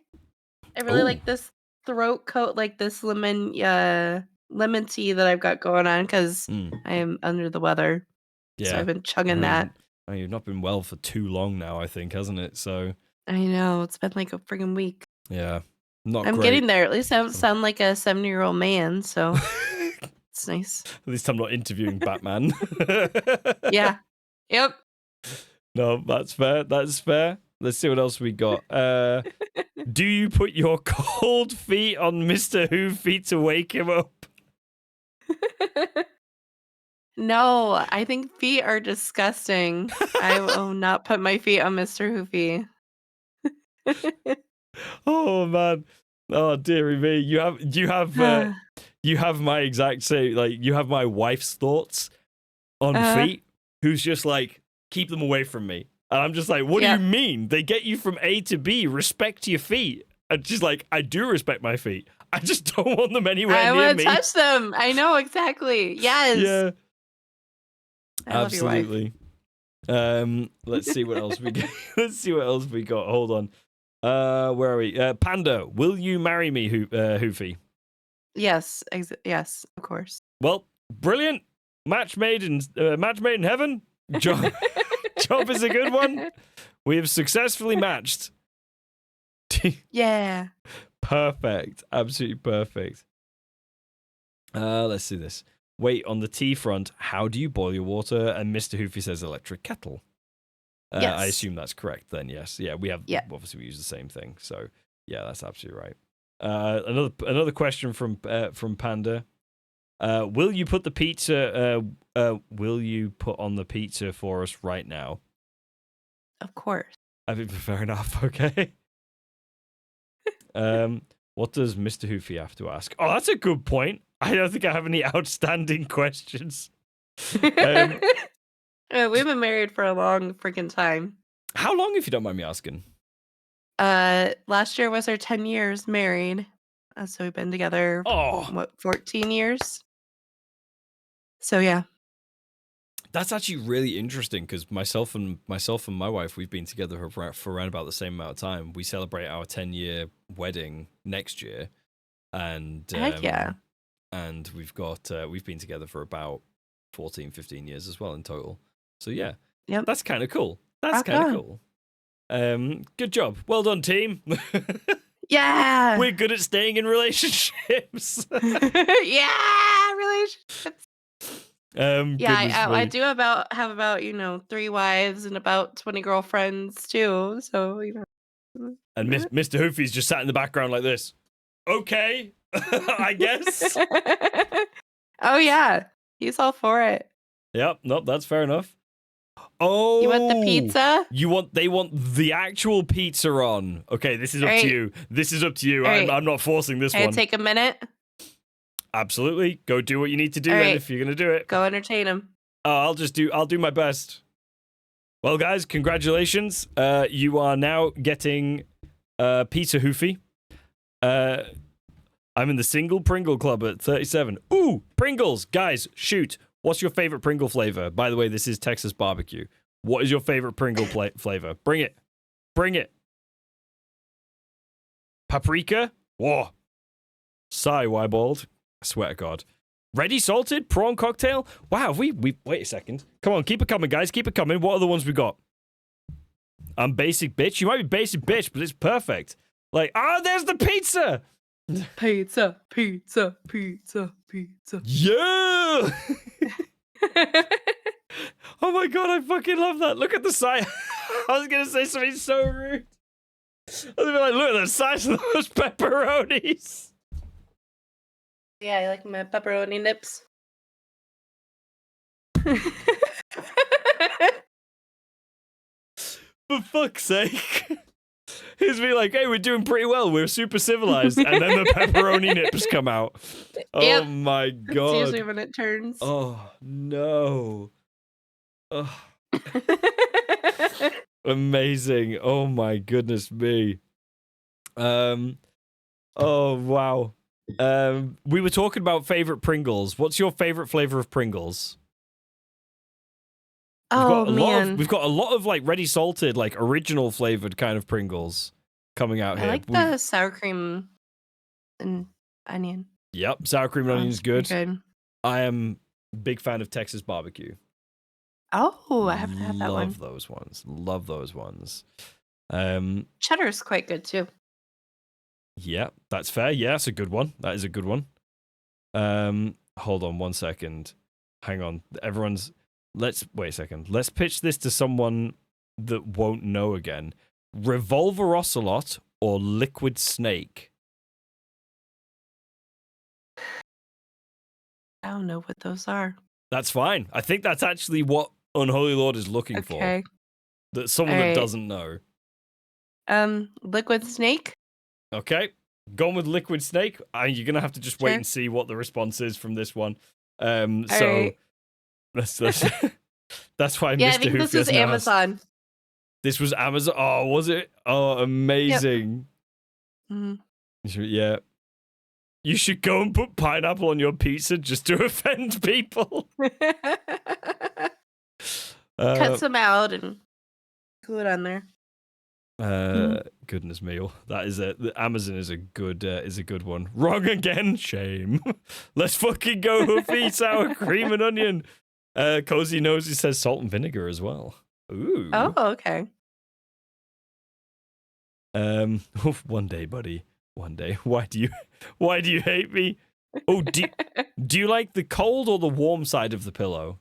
I really Ooh. like this throat coat, like this lemon tea that I've got going on because I am under the weather. Yeah. So I've been chugging that. I mean, you've not been well for too long now, I think, hasn't it? So I know. It's been like a friggin' week. yeah, not I'm great. getting there. At least I don't sound like a 70-year-old man, so it's nice. At least I'm not interviewing Batman. Yeah. Yep. No, that's fair. That's fair. Let's see what else we got. Do you put your cold feet on Mr. Hoofy to wake him up? No, I think feet are disgusting. I will not put my feet on Mr. Hoofy. Oh man. Oh dearie me. You have my exact same, like, you have my wife's thoughts on feet, who's just like, keep them away from me. And I'm just like, what do you mean? They get you from A to B. Respect your feet. And she's like, I do respect my feet. I just don't want them anywhere I near want me. to touch them. I know exactly. Yes. Yeah. I love your wife. Absolutely. Let's see what else we got. Hold on. Where are we? Panda, will you marry me, Hoofy? Yes. Yes, of course. Well, brilliant. Match made in heaven. Job is a good one. We have successfully matched. Yeah. Perfect. Absolutely perfect. Let's see this. Wait, on the tea front, how do you boil your water? And Mr. Hoofy says electric kettle. Yes. I assume that's correct then, yes. Yeah, we have, obviously we use the same thing. So, yeah, that's absolutely right. Another question from Panda. Will you put on the pizza for us right now? Of course. I think fair enough, okay. What does Mr. Hoofy have to ask? Oh, that's a good point. I don't think I have any outstanding questions. We've been married for a long freaking time. How long, if you don't mind me asking? Last year was our 10 years married. So we've been together, 14 years? So yeah. That's actually really interesting because myself and my wife, we've been together for around about the same amount of time. We celebrate our 10-year wedding next year, and heck yeah. And we've been together for about 14, 15 years as well in total. So yeah, that's kind of cool. That's kind of cool. Good job. Well done, team. Yeah. We're good at staying in relationships. Yeah, relationships. I do have about 3 wives and about 20 girlfriends too. So And Mr. Hoofy's just sat in the background like this. Okay, I guess. Oh yeah, he's all for it. Yep, nope, that's fair enough. Oh, You want the pizza? They want the actual pizza on. Okay, this is up Alright. to you. This is up to you. Alright. I'm not forcing this Can I one. take a minute? Absolutely. Go do what you need to do then Alright. if you're gonna do it. Go entertain him. I'll do my best. Well, guys, congratulations. You are now getting pizza Hoofy. I'm in the single Pringle club at 37. Ooh, Pringles, guys, shoot. What's your favorite Pringle flavor? By the way, this is Texas barbecue. What is your favorite Pringle flavor? Bring it. Bring it. Paprika? Whoa. Sigh, Wybald. I swear to God. Ready salted prawn cocktail? Wow, we wait a second. Come on, keep it coming, guys. Keep it coming. What are the ones we got? I'm basic bitch. You might be basic bitch, but it's perfect. Like, there's the pizza. Pizza, pizza, pizza, pizza. Yeah. Oh my God, I fucking love that. Look at the size. I was gonna say something so rude. I was gonna be like, look at the size of those pepperonis. Yeah, I like my pepperoni nips. For fuck's sake. He's be like, hey, we're doing pretty well. We're super civilized. And then the pepperoni nips come out. Oh Yep. my That's God. usually when it turns. Oh no. Oh, amazing. Oh my goodness me. Oh wow. We were talking about favorite Pringles. What's your favorite flavor of Pringles? Oh man, We've got a lot of like ready salted, like original flavored kind of Pringles coming out I here. like the sour cream and onion. Yep, sour cream and onion is That's pretty good. I am a big fan of Texas barbecue. Oh, I haven't had that one. Love those ones. Love those ones. Cheddar's quite good too. Yeah, that's fair. Yeah, that's a good one. That is a good one. Hold on 1 second. Hang on. Let's wait a second. Let's pitch this to someone that won't know again. Revolver Ocelot or Liquid Snake? I don't know what those are. That's fine. I think that's actually what Unholy Lord is looking for. Okay. That someone Alright. that doesn't know. Liquid snake. Okay. Going with Liquid Snake. You're gonna have to just wait Sure. and see what the response is from this one. So Alright. that's that's why Yeah, I Mr. think this Hoofy is has now asked- Amazon. This was Amazon. Oh, was it? Oh, amazing. Mhm. Yeah. You should go and put pineapple on your pizza just to offend people. Cut some out and glue it on there. Goodness me, that is Amazon is a good one. Wrong again, shame. Let's fucking go Hoofy, sour cream and onion. Cozy Nosy says salt and vinegar as well. Ooh. Oh, okay. One day, buddy. One day. Why do you hate me? Oh, do you like the cold or the warm side of the pillow?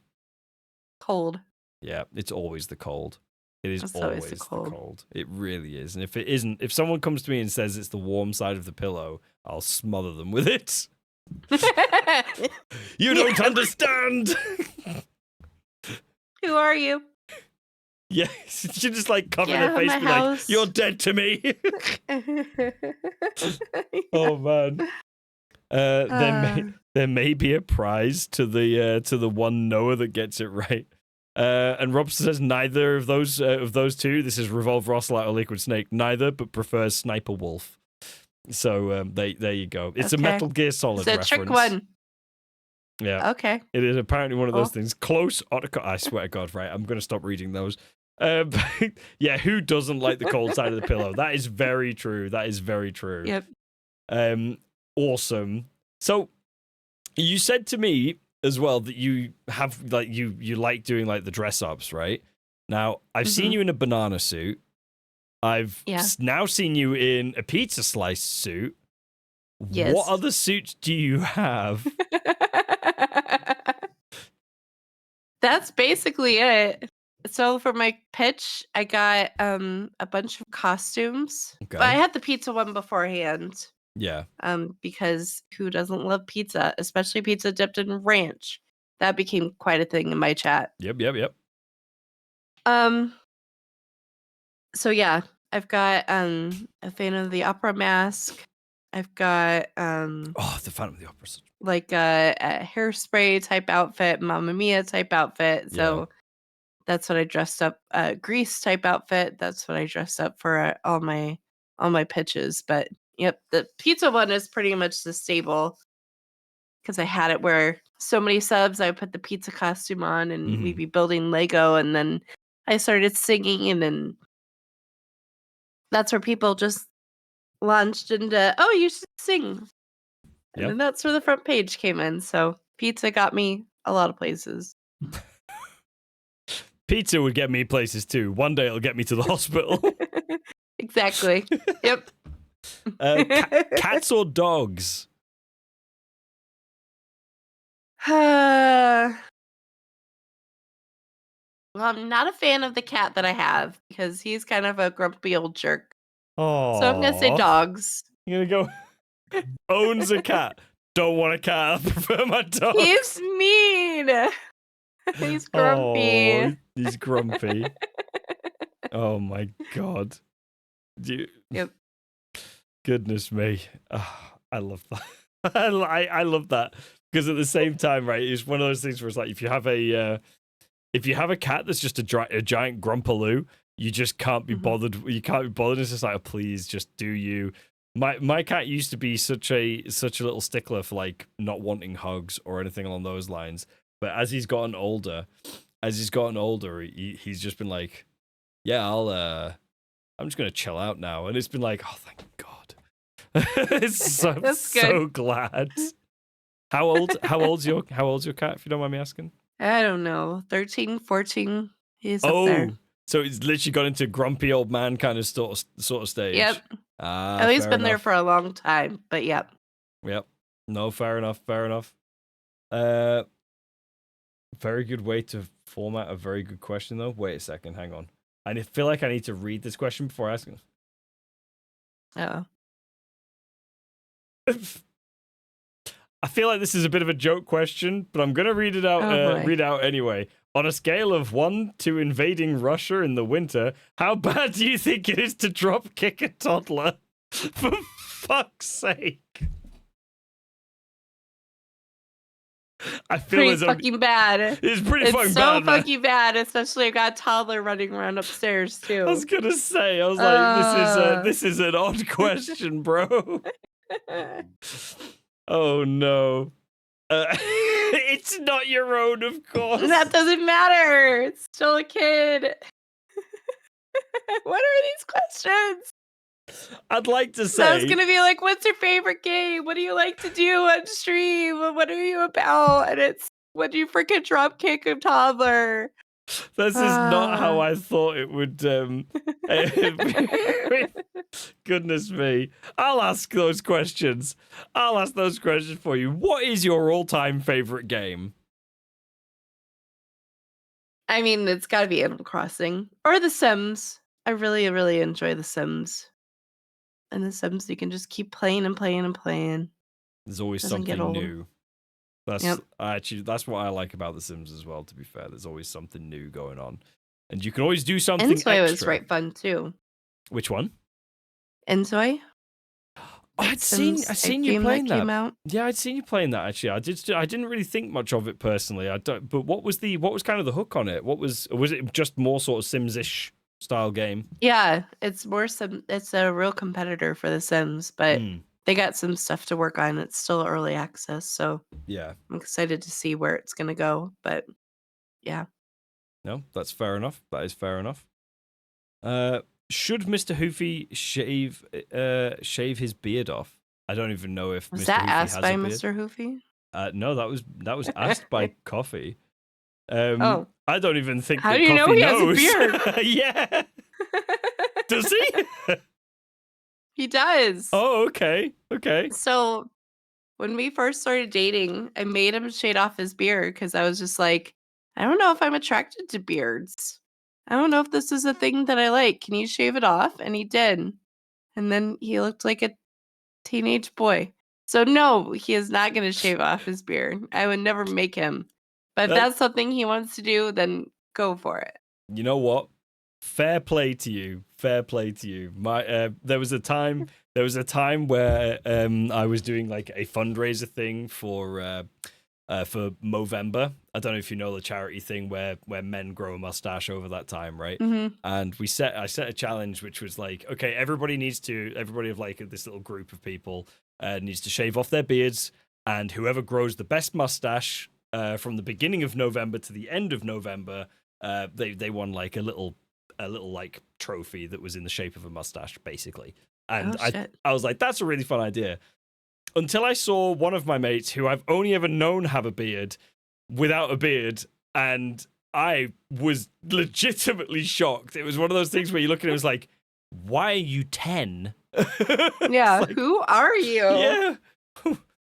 Cold. Yeah, it's always the cold. It is It's always always the the cold. cold. It really is. And if it isn't, if someone comes to me and says it's the warm side of the pillow, I'll smother them with it. You don't understand. Who are you? Yeah, you just like cover Get their out of face my and be like, house. you're dead to me. Oh man. There may be a prize to the one Noah that gets it right. And Rob says neither of those two. This is Revolver Ocelot or Liquid Snake. Neither, but prefers Sniper Wolf. So there you go. It's a Okay. Metal Gear Solid It's a reference. trick one. Yeah, Okay. it is apparently one of those Cool. things. Close. I swear to God, right? I'm gonna stop reading those. Yeah, who doesn't like the cold side of the pillow? That is very true. That is very true. Yep. Awesome. So you said to me as well that you have like you like doing like the dress ups, right? Now I've seen Mhm. you in a banana suit. I've Yeah. now seen you in a pizza slice suit. Yes. What other suits do you have? That's basically it. So for my pitch, I got a bunch of costumes. Okay. But I had the pizza one beforehand. Yeah. Because who doesn't love pizza, especially pizza dipped in ranch? That became quite a thing in my chat. Yep. Um. So yeah, I've got a Phantom of the Opera mask. I've got Oh, the Phantom of the Opera. like a hairspray type outfit, Mamma Mia type outfit. So that's what I dressed up. Grease type outfit. That's what I dressed up for all my pitches. But yep, the pizza one is pretty much the staple because I had it where so many subs. I would put the pizza costume on, and we'd be building Lego, and then I started singing, and then that's where people just launched into, oh, you should sing. And Yeah. then that's where the front page came in. So pizza got me a lot of places. Pizza would get me places too. One day it'll get me to the hospital. Exactly. Yep. Cats or dogs? Well, I'm not a fan of the cat that I have because he's kind of a grumpy old jerk. Oh, So I'm going to say dogs. You're gonna go owns a cat. Don't want a cat. I prefer my dog. He's mean. He's grumpy. Oh, he's grumpy. Oh my god. Yep. Goodness me. Oh, I love that. I love that because at the same time, right? It's one of those things where it's like if you have a cat that's just a giant grumpaloo, you just can't be bothered. You can't be bothered. It's just like, oh, please, just do you. My cat used to be such a little stickler for like not wanting hugs or anything along those lines. But as he's gotten older, he's just been like, yeah, I'm just gonna chill out now, and it's been like, oh, thank God. I'm so glad. How old's your cat, if you don't mind me asking? I don't know. 13, 14. He's up Oh, there. so it's literally got into grumpy old man kind of sort of stage. Yep. Ah, Oh, he's fair been there enough. for a long time, but yep. Yep. No, fair enough. Very good way to format a very good question, though. Wait a second, hang on. I feel like I need to read this question before asking. Oh. I feel like this is a bit of a joke question, but I'm gonna read it out. Read out anyway. On a scale of 1 to invading Russia in the winter, how bad do you think it is to drop kick a toddler? For fuck's sake! I feel Pretty as though fucking bad. it's pretty fucking It's bad. so fucking bad, especially I got a toddler running around upstairs too. I was gonna say, I was like, this is an odd question, bro. Oh no. It's not your own, of course. That doesn't matter. It's still a kid. What are these questions? I'd like to So I was say gonna be like, what's your favorite game? What do you like to do on stream? What are you about? And it's, when do you freaking drop kick a toddler? this is not how I thought it would. Goodness me. I'll ask those questions. I'll ask those questions for you. What is your all-time favorite game? I mean, it's got to be Animal Crossing or The Sims. I really, really enjoy The Sims. And The Sims, you can just keep playing and playing and playing. There's always Doesn't get something old. new. That's Yep. actually that's what I like about The Sims as well. To be fair, there's always something new going on, and you can always do something Ensoy was extra. right fun too. Which one? Ensoy? I'd seen you playing that. Came out. Yeah, I'd seen you playing that actually. I didn't really think much of it personally. But what was kind of the hook on it? Was it just more sort of Sims-ish style game? Yeah, it's a real competitor for The Sims, but they got some stuff to work on. It's still early access, so Yeah. I'm excited to see where it's gonna go. But yeah. No, that's fair enough. That is fair enough. Should Mr. Hoofy shave his beard off? I don't even know if Was Mr. that Hoofy asked has by a beard. Mr. Hoofy? No, that was asked by Coffee. Oh. I don't even think. How that do you know Coffee he has a knows. beard? Yeah. Does he? He does. Oh, okay. Okay. So when we first started dating, I made him shave off his beard because I was just like, I don't know if I'm attracted to beards. I don't know if this is a thing that I like. Can you shave it off? And he did. And then he looked like a teenage boy. So no, he is not going to shave off his beard. I would never make him. But if that's something he wants to do, then go for it. You know what? Fair play to you. Fair play to you. There was a time where I was doing like a fundraiser thing for Movember. I don't know if you know the charity thing where men grow a mustache over that time, right? Mm-hmm. And I set a challenge which was like, okay, everybody of like this little group of people needs to shave off their beards, and whoever grows the best mustache from the beginning of November to the end of November, they won like a little like trophy that was in the shape of a mustache, basically. And I was like, that's a really fun idea. Until I saw one of my mates who I've only ever known have a beard without a beard, and I was legitimately shocked. It was one of those things where you look at it, it was like, why are you 10? Yeah, like, who are you? Yeah.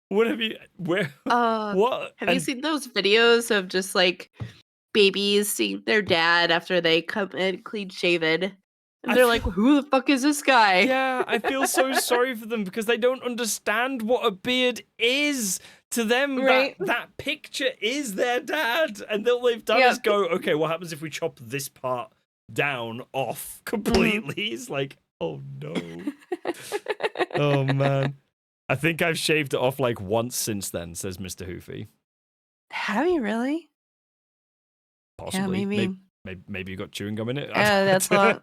What have you, where, what? Have you seen those videos of just like babies seeing their dad after they come in clean shaven? And they're like, who the fuck is this guy? Yeah, I feel so sorry for them because they don't understand what a beard is. To them, right? that picture is their dad. And all they've done is go, okay, what happens if we chop this part down off completely? Mm-hmm. It's like, oh no. Oh man. I think I've shaved it off like once since then, says Mr. Hoofy. Have you really? Possibly. Yeah, maybe. Maybe you got chewing gum in it. Yeah, that's not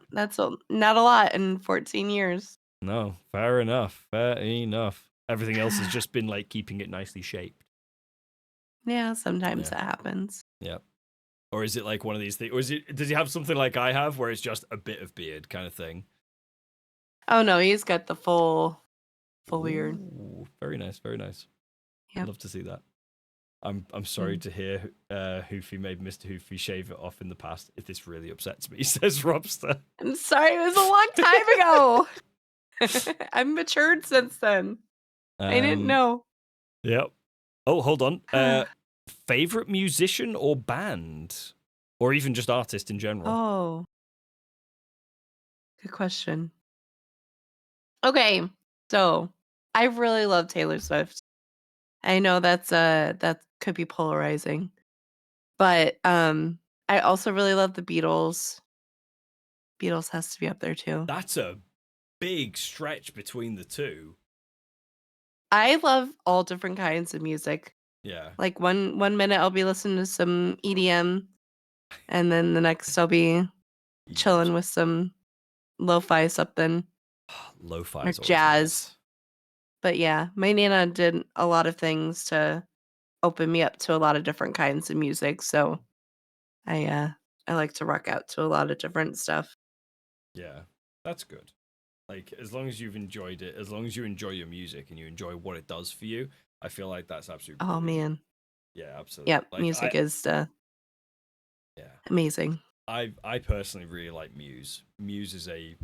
a lot in 14 years. No, fair enough. Fair enough. Everything else has just been like keeping it nicely shaped. Yeah, sometimes that happens. Yeah. Or is it like one of these things? Or does he have something like I have where it's just a bit of beard kind of thing? Oh no, he's got the full beard. Ooh, very nice, very nice. Yep. I'd love to see that. I'm sorry to hear Hoofy made Mr. Hoofy shave it off in the past. If this really upsets me, says Robster. I'm sorry, it was a long time ago. I've matured since then. I didn't know. Yep. Oh, hold on. Favorite musician or band? Or even just artist in general? Oh. Good question. Okay, so I really love Taylor Swift. I know that could be polarizing. But I also really love the Beatles. Beatles has to be up there too. That's a big stretch between the two. I love all different kinds of music. Yeah. Like one minute I'll be listening to some EDM, and then the next I'll be chilling with some lo-fi something. Lo-fi or jazz. Nice. But yeah, my Nana did a lot of things to open me up to a lot of different kinds of music, so I like to rock out to a lot of different stuff. Yeah, that's good. Like, as long as you've enjoyed it, as long as you enjoy your music and you enjoy what it does for you, I feel like that's absolutely brilliant. Man. Yeah, absolutely. Yep, like, music is amazing. I personally really like Muse. Muse is a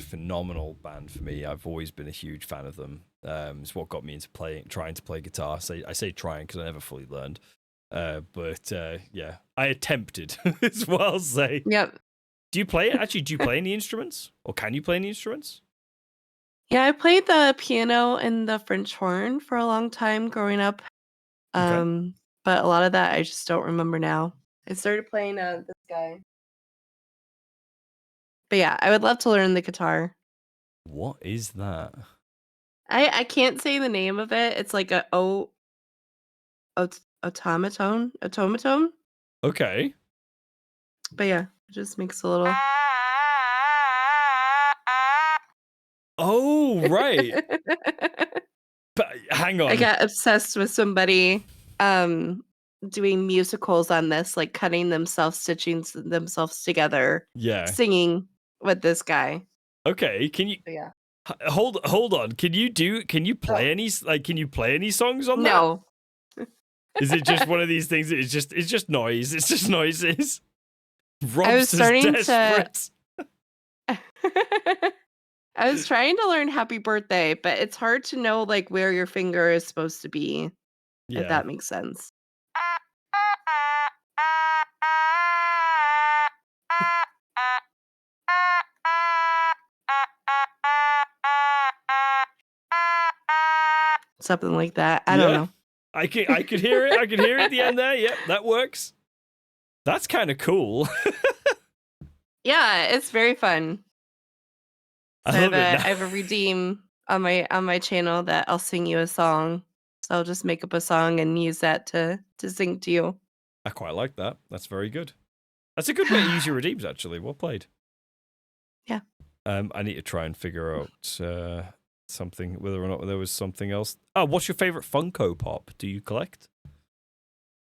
phenomenal band for me. I've always been a huge fan of them. It's what got me into trying to play guitar. I say trying because I never fully learned. But yeah, I attempted as well. I'll say. Yep. Do you play any instruments, or can you play any instruments? Yeah, I played the piano and the French horn for a long time growing up. Okay. But a lot of that I just don't remember now. I started playing this guy. But yeah, I would love to learn the guitar. What is that? I can't say the name of it. It's like a automaton. Okay. But yeah, it just makes a little. Oh, right. But hang on. I got obsessed with somebody doing musicals on this, like cutting themselves, stitching themselves together. Yeah. Singing with this guy. Okay, can you hold on. Can you play any songs on that? No. Is it just one of these things that it's just noise? It's just noises. I was starting desperate. I was trying to learn Happy Birthday, but it's hard to know like where your finger is supposed to be. Yeah. If that makes sense. Something like that. I don't know. I could hear it. I could hear it at the end there. Yep, that works. That's kind of cool. Yeah, it's very fun. I So love it. I have a redeem on my channel that I'll sing you a song. So I'll just make up a song and use that to sing to you. I quite like that. That's very good. That's a good way to use your redeems, actually. Well played. Yeah. I need to try and figure out something, whether or not there was something else. Oh, what's your favorite Funko Pop? Do you collect?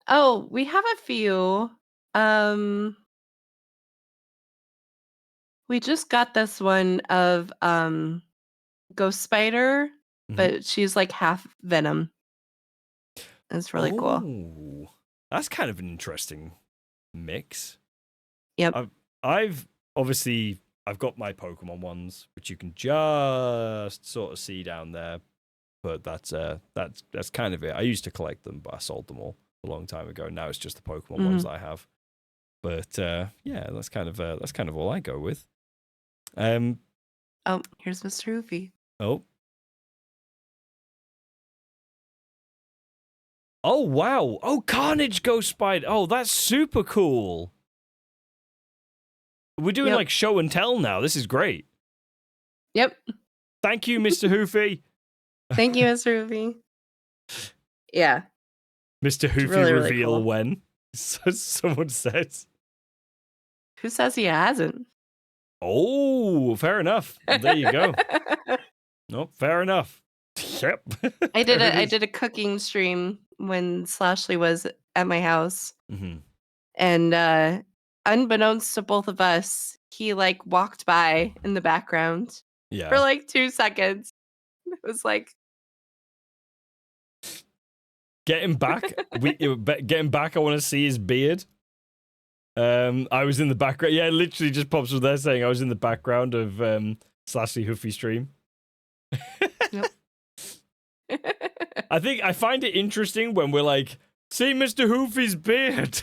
Oh, we have a few. We just got this one of Ghost Spider, but she's like half Venom. It's really cool. Oh, that's kind of an interesting mix. Yep. I've obviously I've got my Pokemon ones, which you can just sort of see down there. But that's kind of it. I used to collect them, but I sold them all a long time ago. Now it's just the Pokemon ones that I have. But yeah, that's kind of all I go with. Oh, here's Mr. Hoofy. Oh. Oh wow! Oh, Carnage Ghost Spider. Oh, that's super cool. We're doing like show and tell now. This is great. Yep. Thank you, Mr. Hoofy. Thank you, Mr. Hoofy. Yeah. Mr. Hoofy really, really reveal cool. when? Someone says. Who says he hasn't? Oh, fair enough. There you go. No, fair enough. Yep. I did a cooking stream when Slashley was at my house. Mm-hmm. And unbeknownst to both of us, he like walked by in the background for like 2 seconds. It was like getting back. Getting back. I want to see his beard. I was in the background. Yeah, it literally just pops up there saying I was in the background of Slashy Hoofy stream. Yep. I find it interesting when we're like, see Mr. Hoofy's beard.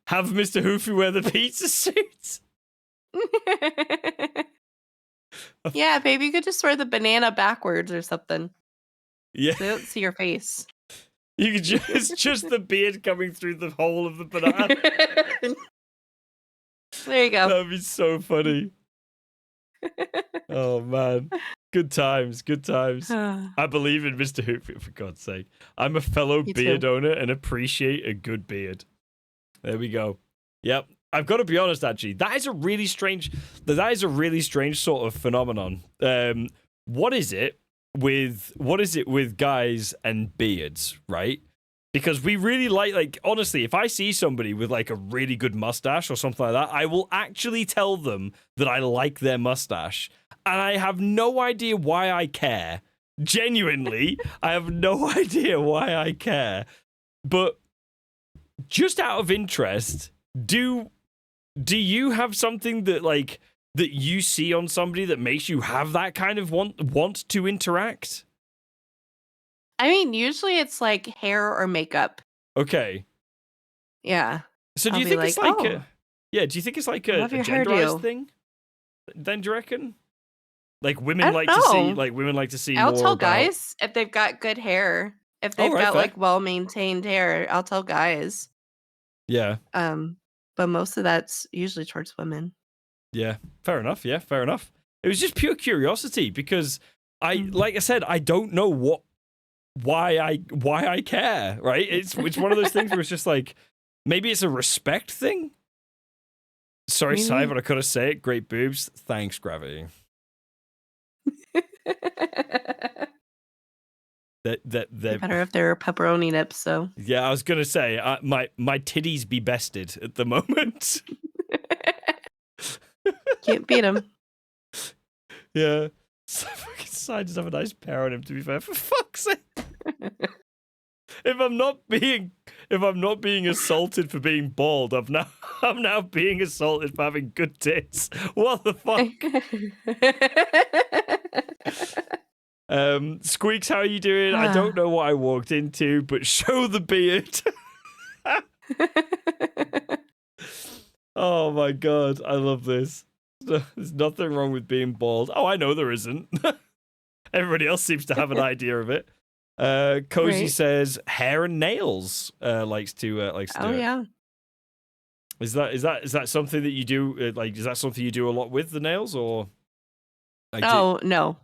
Have Mr. Hoofy wear the pizza suit. Yeah, baby, you could just wear the banana backwards or something. Yeah, They don't see your face. you could just the beard coming through the hole of the banana. There you go. That'd be so funny. Oh man, good times, good times. I believe in Mr. Hoofy, for God's sake. I'm a fellow beard owner and appreciate a good beard. There we go. Yep. I've got to be honest, actually, that is a really strange sort of phenomenon. What is it with guys and beards, right? Because we really like honestly, if I see somebody with like a really good mustache or something like that, I will actually tell them that I like their mustache. And I have no idea why I care. Genuinely, I have no idea why I care. But just out of interest, do you have something that you see on somebody that makes you have that kind of want to interact? I mean, usually it's like hair or makeup. Okay. Yeah. So do I'll you be think it's like, like "Oh, do you think it's like I a love your genderized hairdo." thing? Then do you reckon? Like I women don't like to see I'll more tell about... guys if they've got good hair. If they've right, got fair. like well-maintained hair, I'll tell guys. Yeah. But most of that's usually towards women. Yeah. Fair enough. Yeah, fair enough. It was just pure curiosity because like I said, I don't know why I care, right? It's one of those things where it's just like maybe it's a respect thing. Sorry, Sai, but I couldn't say it. Great boobs. Thanks, Gravity. They're better if they're pepperoni nips, so. Yeah, I was gonna say my titties be bested at the moment. Can't beat them. Yeah, so fucking Sai does have a nice pair on him. To be fair, for fuck's sake. If I'm not being assaulted for being bald, I'm now being assaulted for having good tits. What the fuck? Squeaks, how are you doing? I don't know what I walked into, but show the beard. Oh my god, I love this. There's nothing wrong with being bald. Oh, I know there isn't. Everybody else seems to have an idea of it. Cozy says hair and nails. Likes to do it. Yeah. Is that something that you do? Like, is that something you do a lot with the nails, or? Like, Oh no.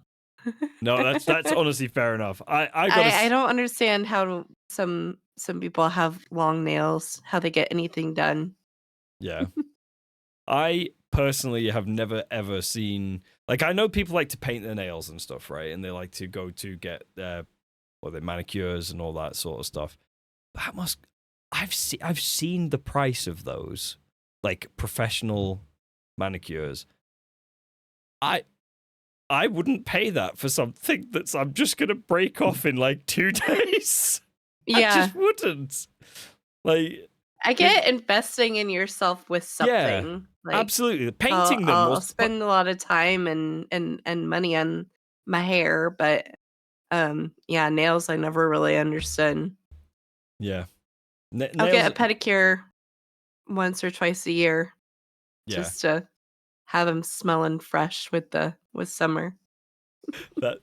no, that's honestly fair enough. I don't understand how some people have long nails, how they get anything done. Yeah. I personally have never ever seen, like, I know people like to paint their nails and stuff, right? And they like to go to get their manicures and all that sort of stuff. I've seen the price of those, like professional manicures. I wouldn't pay that for something I'm just gonna break off in like 2 days. Yeah. I just wouldn't. Like, I get investing in yourself with something. Yeah, Like, absolutely. Painting them I'll was spend a lot of time and money on my hair, but yeah, nails I never really understood. yeah. I'll Nails. get a pedicure once or twice a year Yeah, just to have them smelling fresh with summer. that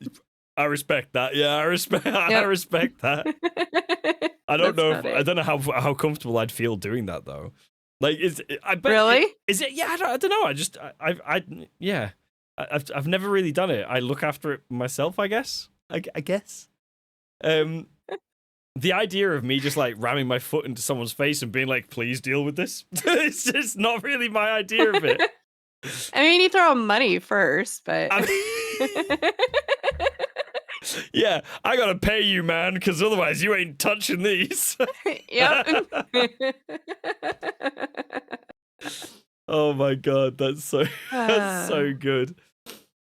I respect that. Yeah, I respect Yep. that. I don't That's know about I it. don't know how comfortable I'd feel doing that though. Like, I bet Really? is it? Yeah, I don't know. I just yeah. I've never really done it. I look after it myself, I guess. I guess. The idea of me just like ramming my foot into someone's face and being like, "Please deal with this," it's just not really my idea of it. I mean, you throw money first, but Yeah, I gotta pay you, man, because otherwise you ain't touching these. yep. Oh my god, that's so good.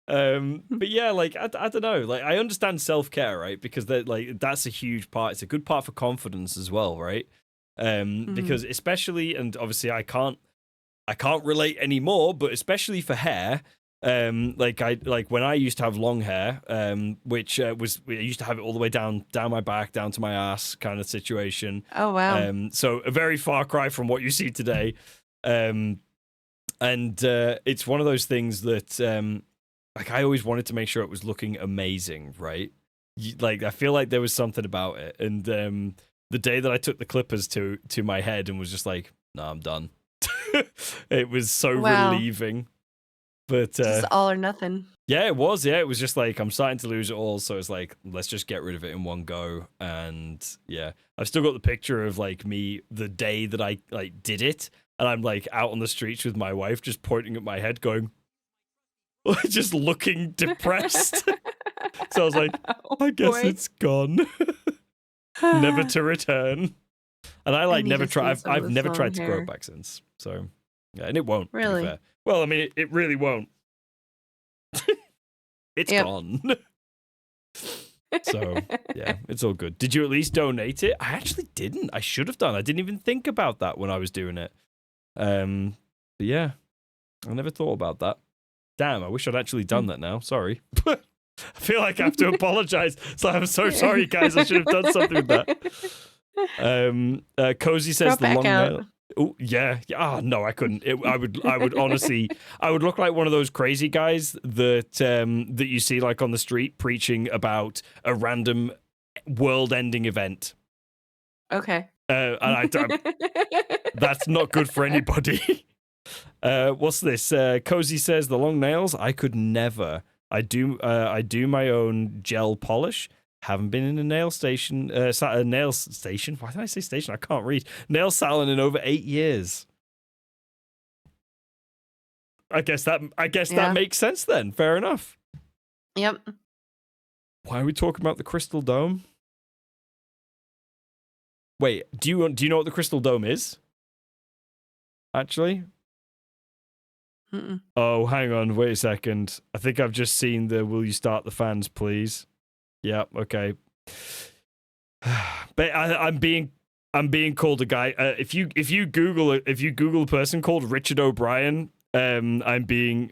But yeah, like I don't know, like I understand self-care, right? Because that's a huge part. It's a good part for confidence as well, right? Because especially, and obviously I can't relate anymore, but especially for hair, like when I used to have long hair, which I used to have it all the way down my back, down to my ass kind of situation. Oh wow. So a very far cry from what you see today. And it's one of those things that like I always wanted to make sure it was looking amazing, right? Like I feel like there was something about it, and the day that I took the clippers to my head and was just like, "No, I'm done." It was so Wow. relieving. But Just all or nothing. yeah, it was. Yeah, it was just like I'm starting to lose it all, so it's like let's just get rid of it in one go. And yeah, I've still got the picture of like me the day that I like did it, and I'm like out on the streets with my wife, just pointing at my head, going, just looking depressed. So I was like, Oh, I guess boy. it's gone, never to return. And I like need never to see try. some of I've this never tried long to grow hair. it back since. So yeah, and it won't. To be Really? fair. Well, I mean, it really won't. It's Yep. gone. So yeah, it's all good. Did you at least donate it? I actually didn't. I should have done. I didn't even think about that when I was doing it. But yeah, I never thought about that. Damn, I wish I'd actually done that now. Sorry. I feel like I have to apologize. So I'm so sorry, guys. I should have done something with that. Cozy says Grow the back long out. nail. Oh yeah. Oh no, I couldn't. I would honestly, I would look like one of those crazy guys that that you see like on the street preaching about a random world-ending event. Okay. And that's not good for anybody. What's this? Cozy says the long nails. I could never. I do my own gel polish. Haven't been in a nail station. A nail station. Why did I say station? I can't read. Nail salon in over 8 years. I guess that Yeah. makes sense then. Fair enough. Yep. Why are we talking about the Crystal Dome? Wait, do you know what the Crystal Dome is? Actually? Mm-mm. Oh, hang on, wait a second. I think I've just seen the "Will you start the fans, please?" Yeah, okay. But I'm being called a guy. If you Google a person called Richard O'Brien, I'm being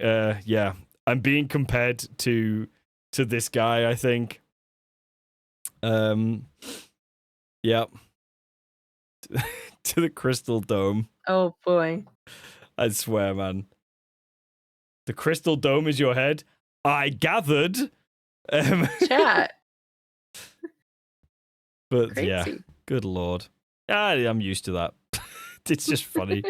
compared to this guy, I think. Yeah. To the Crystal Dome. Oh boy. I swear, man. The Crystal Dome is your head. I gathered. Chat. But Crazy. yeah, good lord. I'm used to that. It's just funny.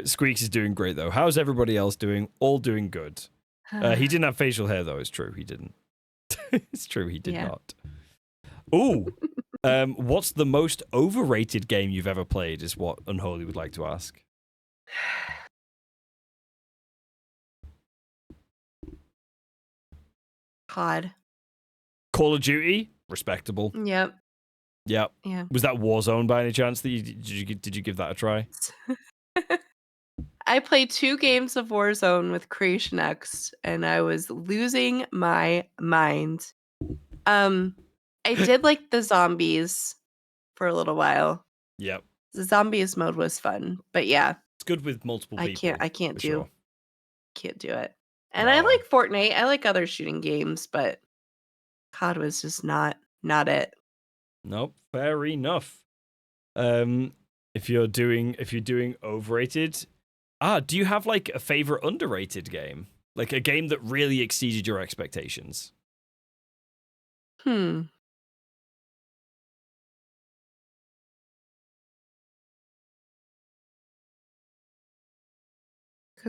Squeaks is doing great though. How's everybody else doing? All doing good. He didn't have facial hair though. It's true. He didn't. It's true. He did not. Ooh. What's the most overrated game you've ever played? Is what Unholy would like to ask. COD. Call of Duty. Respectable. Yep. Yep. Yeah. Was that Warzone by any chance? That did you give that a try? I played 2 games of Warzone with Creation X, and I was losing my mind. I did like the zombies for a little while. Yep. The zombies mode was fun, but yeah, It's good with multiple people. I can't do it. And No. I like Fortnite. I like other shooting games, but COD was just not it. Nope, fair enough. If you're doing overrated, do you have like a favorite underrated game? Like a game that really exceeded your expectations? Good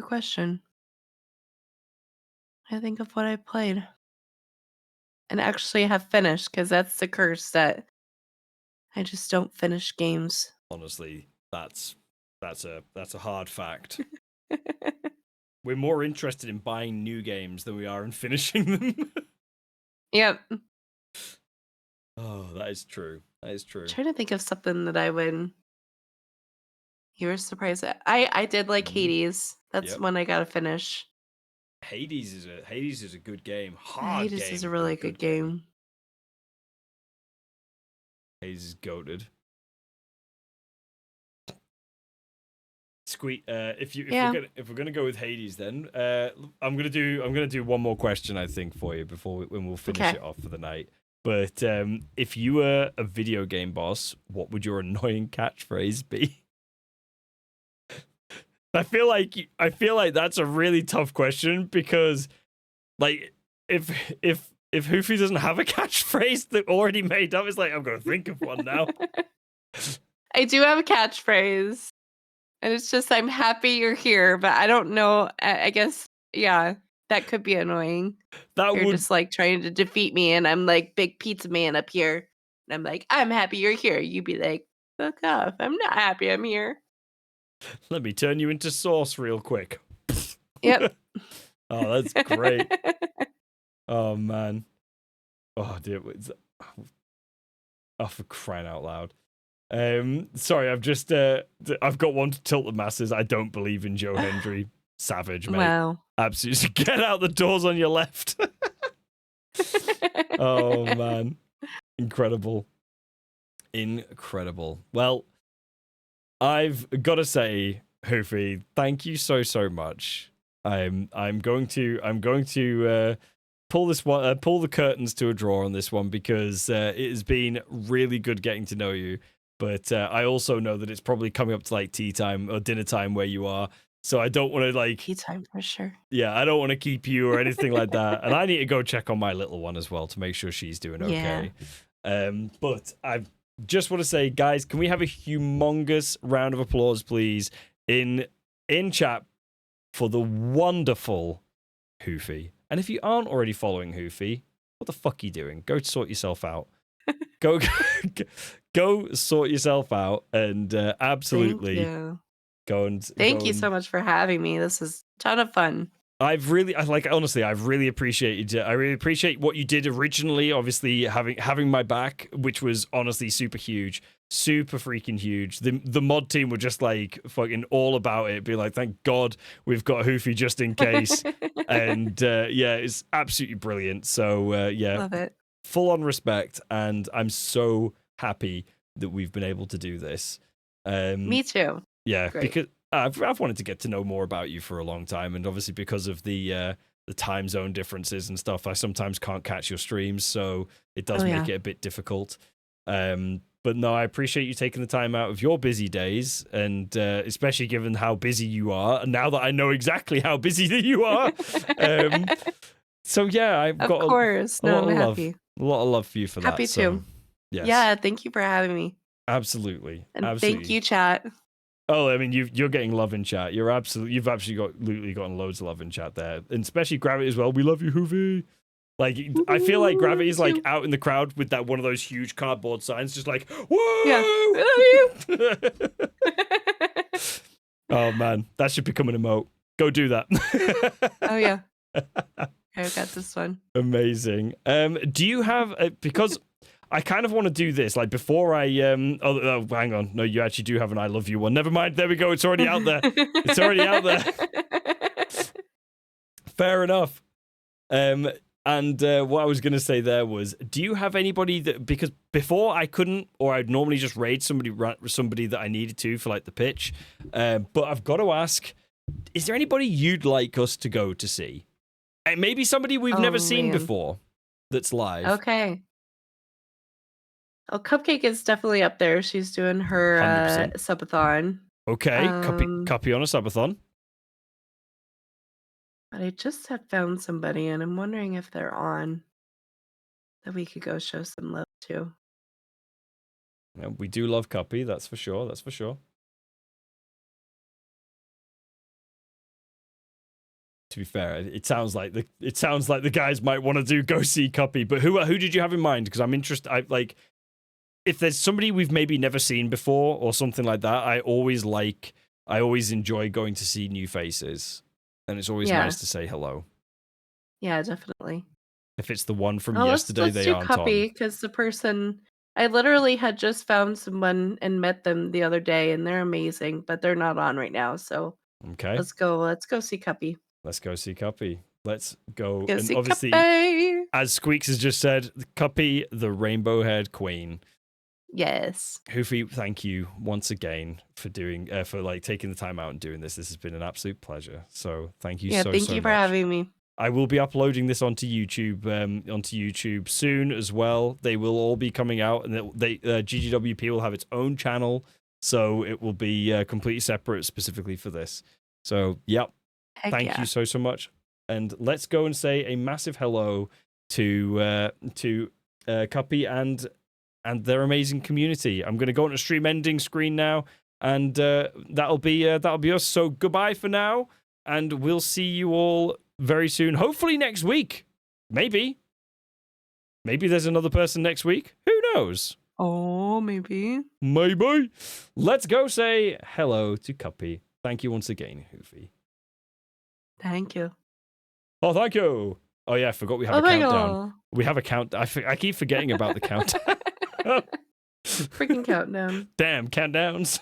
question. I think of what I played and actually have finished, because that's the curse that I just don't finish games. Honestly, that's a hard fact. We're more interested in buying new games than we are in finishing them. Yep. Oh, that is true. That is true. I'm trying to think of something that you were surprised at. I did like Hades. That's Yep. one I gotta finish. Hades is a good game. Hard Hades game. is a really good game. Hades is goated. Squeak. If we're gonna go with Hades, then I'm gonna do one more question, I think, for you when we'll finish it off for the night. But if you were a video game boss, what would your annoying catchphrase be? I feel like that's a really tough question, because like if Hoofy doesn't have a catchphrase that already made up, it's like I'm gonna think of one now. I do have a catchphrase, and it's just "I'm happy you're here," but I don't know. I guess that could be annoying. You're just like trying to defeat me, and I'm like big pizza man up here, and I'm like, "I'm happy you're here." You'd be like, "Fuck off! I'm not happy I'm here." Let me turn you into sauce real quick. Yep. Oh, that's great. Oh man. Oh dear. Oh, for crying out loud. Sorry, I've got one to tilt the masses. I don't believe in Joe Hendry. Savage, mate. Wow. Absolutely. Get out the doors on your left. Oh man. Incredible. Well, I've got to say, Hoofy, thank you so much. I'm going to pull the curtains to a draw on this one, because it has been really good getting to know you. But I also know that it's probably coming up to like tea time or dinner time where you are. So I don't want to like Tea time for sure. Yeah, I don't want to keep you or anything like that. And I need to go check on my little one as well to make sure she's doing okay. But I just want to say, guys, can we have a humongous round of applause, please, in chat for the wonderful Hoofy. And if you aren't already following Hoofy, what the fuck are you doing? Go sort yourself out. Go sort yourself out, and absolutely Thank you so much for having me. This is a ton of fun. I've really appreciated it. I really appreciate what you did originally, obviously having my back, which was honestly super huge, super freaking huge. The mod team were just like fucking all about it, be like, thank God we've got Hoofy just in case. And it's absolutely brilliant. So Love it. Full on respect, and I'm so happy that we've been able to do this. Me too. Yeah, Great. because I've wanted to get to know more about you for a long time, and obviously because of the time zone differences and stuff, I sometimes can't catch your streams, so it does make it a bit difficult. But no, I appreciate you taking the time out of your busy days, and especially given how busy you are, and now that I know exactly how busy that you are. So yeah, I've got a lot of love for you for that. Happy so, to. yes. Yeah, thank you for having me. Absolutely. And Absolutely. thank you, chat. Oh, I mean, you're getting love in chat. You've absolutely gotten loads of love in chat there, and especially Gravity as well. We love you, Hoofy. Like, I feel like Gravity's like out in the crowd with that one of those huge cardboard signs, just like, whoa! Yeah, I love you. Oh man, that should become an emote. Go do that. Oh yeah. I got this one. Amazing. Do you have because I kind of want to do this like before I oh, hang on. No, you actually do have an I love you one. Never mind. There we go. It's already out there. It's already out there. Fair enough. And what I was going to say there was, do you have anybody that, because before I couldn't, or I'd normally just raid somebody that I needed to for like the pitch, but I've got to ask, is there anybody you'd like us to go to see? And maybe somebody we've never seen before that's live. Okay. Oh, Cupcake is definitely up there. She's doing her 100%. subathon. Okay, copy on a subathon. But I just have found somebody, and I'm wondering if they're on that we could go show some love to. Yeah, we do love Cuppy, that's for sure. That's for sure. To be fair, it sounds like the guys might want to go see Cuppy, but who did you have in mind? Because I'm interested. If there's somebody we've maybe never seen before or something like that, I always enjoy going to see new faces, and it's always nice to say hello. Yeah, definitely. If it's the one from yesterday, let's they do aren't Cuppy, on. because the person I literally had just found someone and met them the other day, and they're amazing, but they're not on right now. So Okay, let's go see Cuppy. let's go see Cuppy. Let's go. Go And see obviously, Cuppy. as Squeaks has just said, Cuppy, the rainbow-haired queen. Yes. Hoofy, thank you once again for doing taking the time out and doing this. This has been an absolute pleasure. So thank you so thank you for much. having me. I will be uploading this onto YouTube soon as well. They will all be coming out, and GGWP will have its own channel, so it will be completely separate specifically for this. So, yep. Thank you so much, and let's go and say a massive hello to Cuppy and their amazing community. I'm going to go on a stream ending screen now, and that'll be us. So goodbye for now, and we'll see you all very soon. Hopefully next week. Maybe there's another person next week. Who knows? Oh, maybe. Maybe. Let's go say hello to Cuppy. Thank you once again, Hoofy. Thank you. Oh, thank you. Oh yeah, I forgot we have a my countdown. God. We have a count. I keep forgetting about the countdown. Freaking countdown. Damn, countdowns.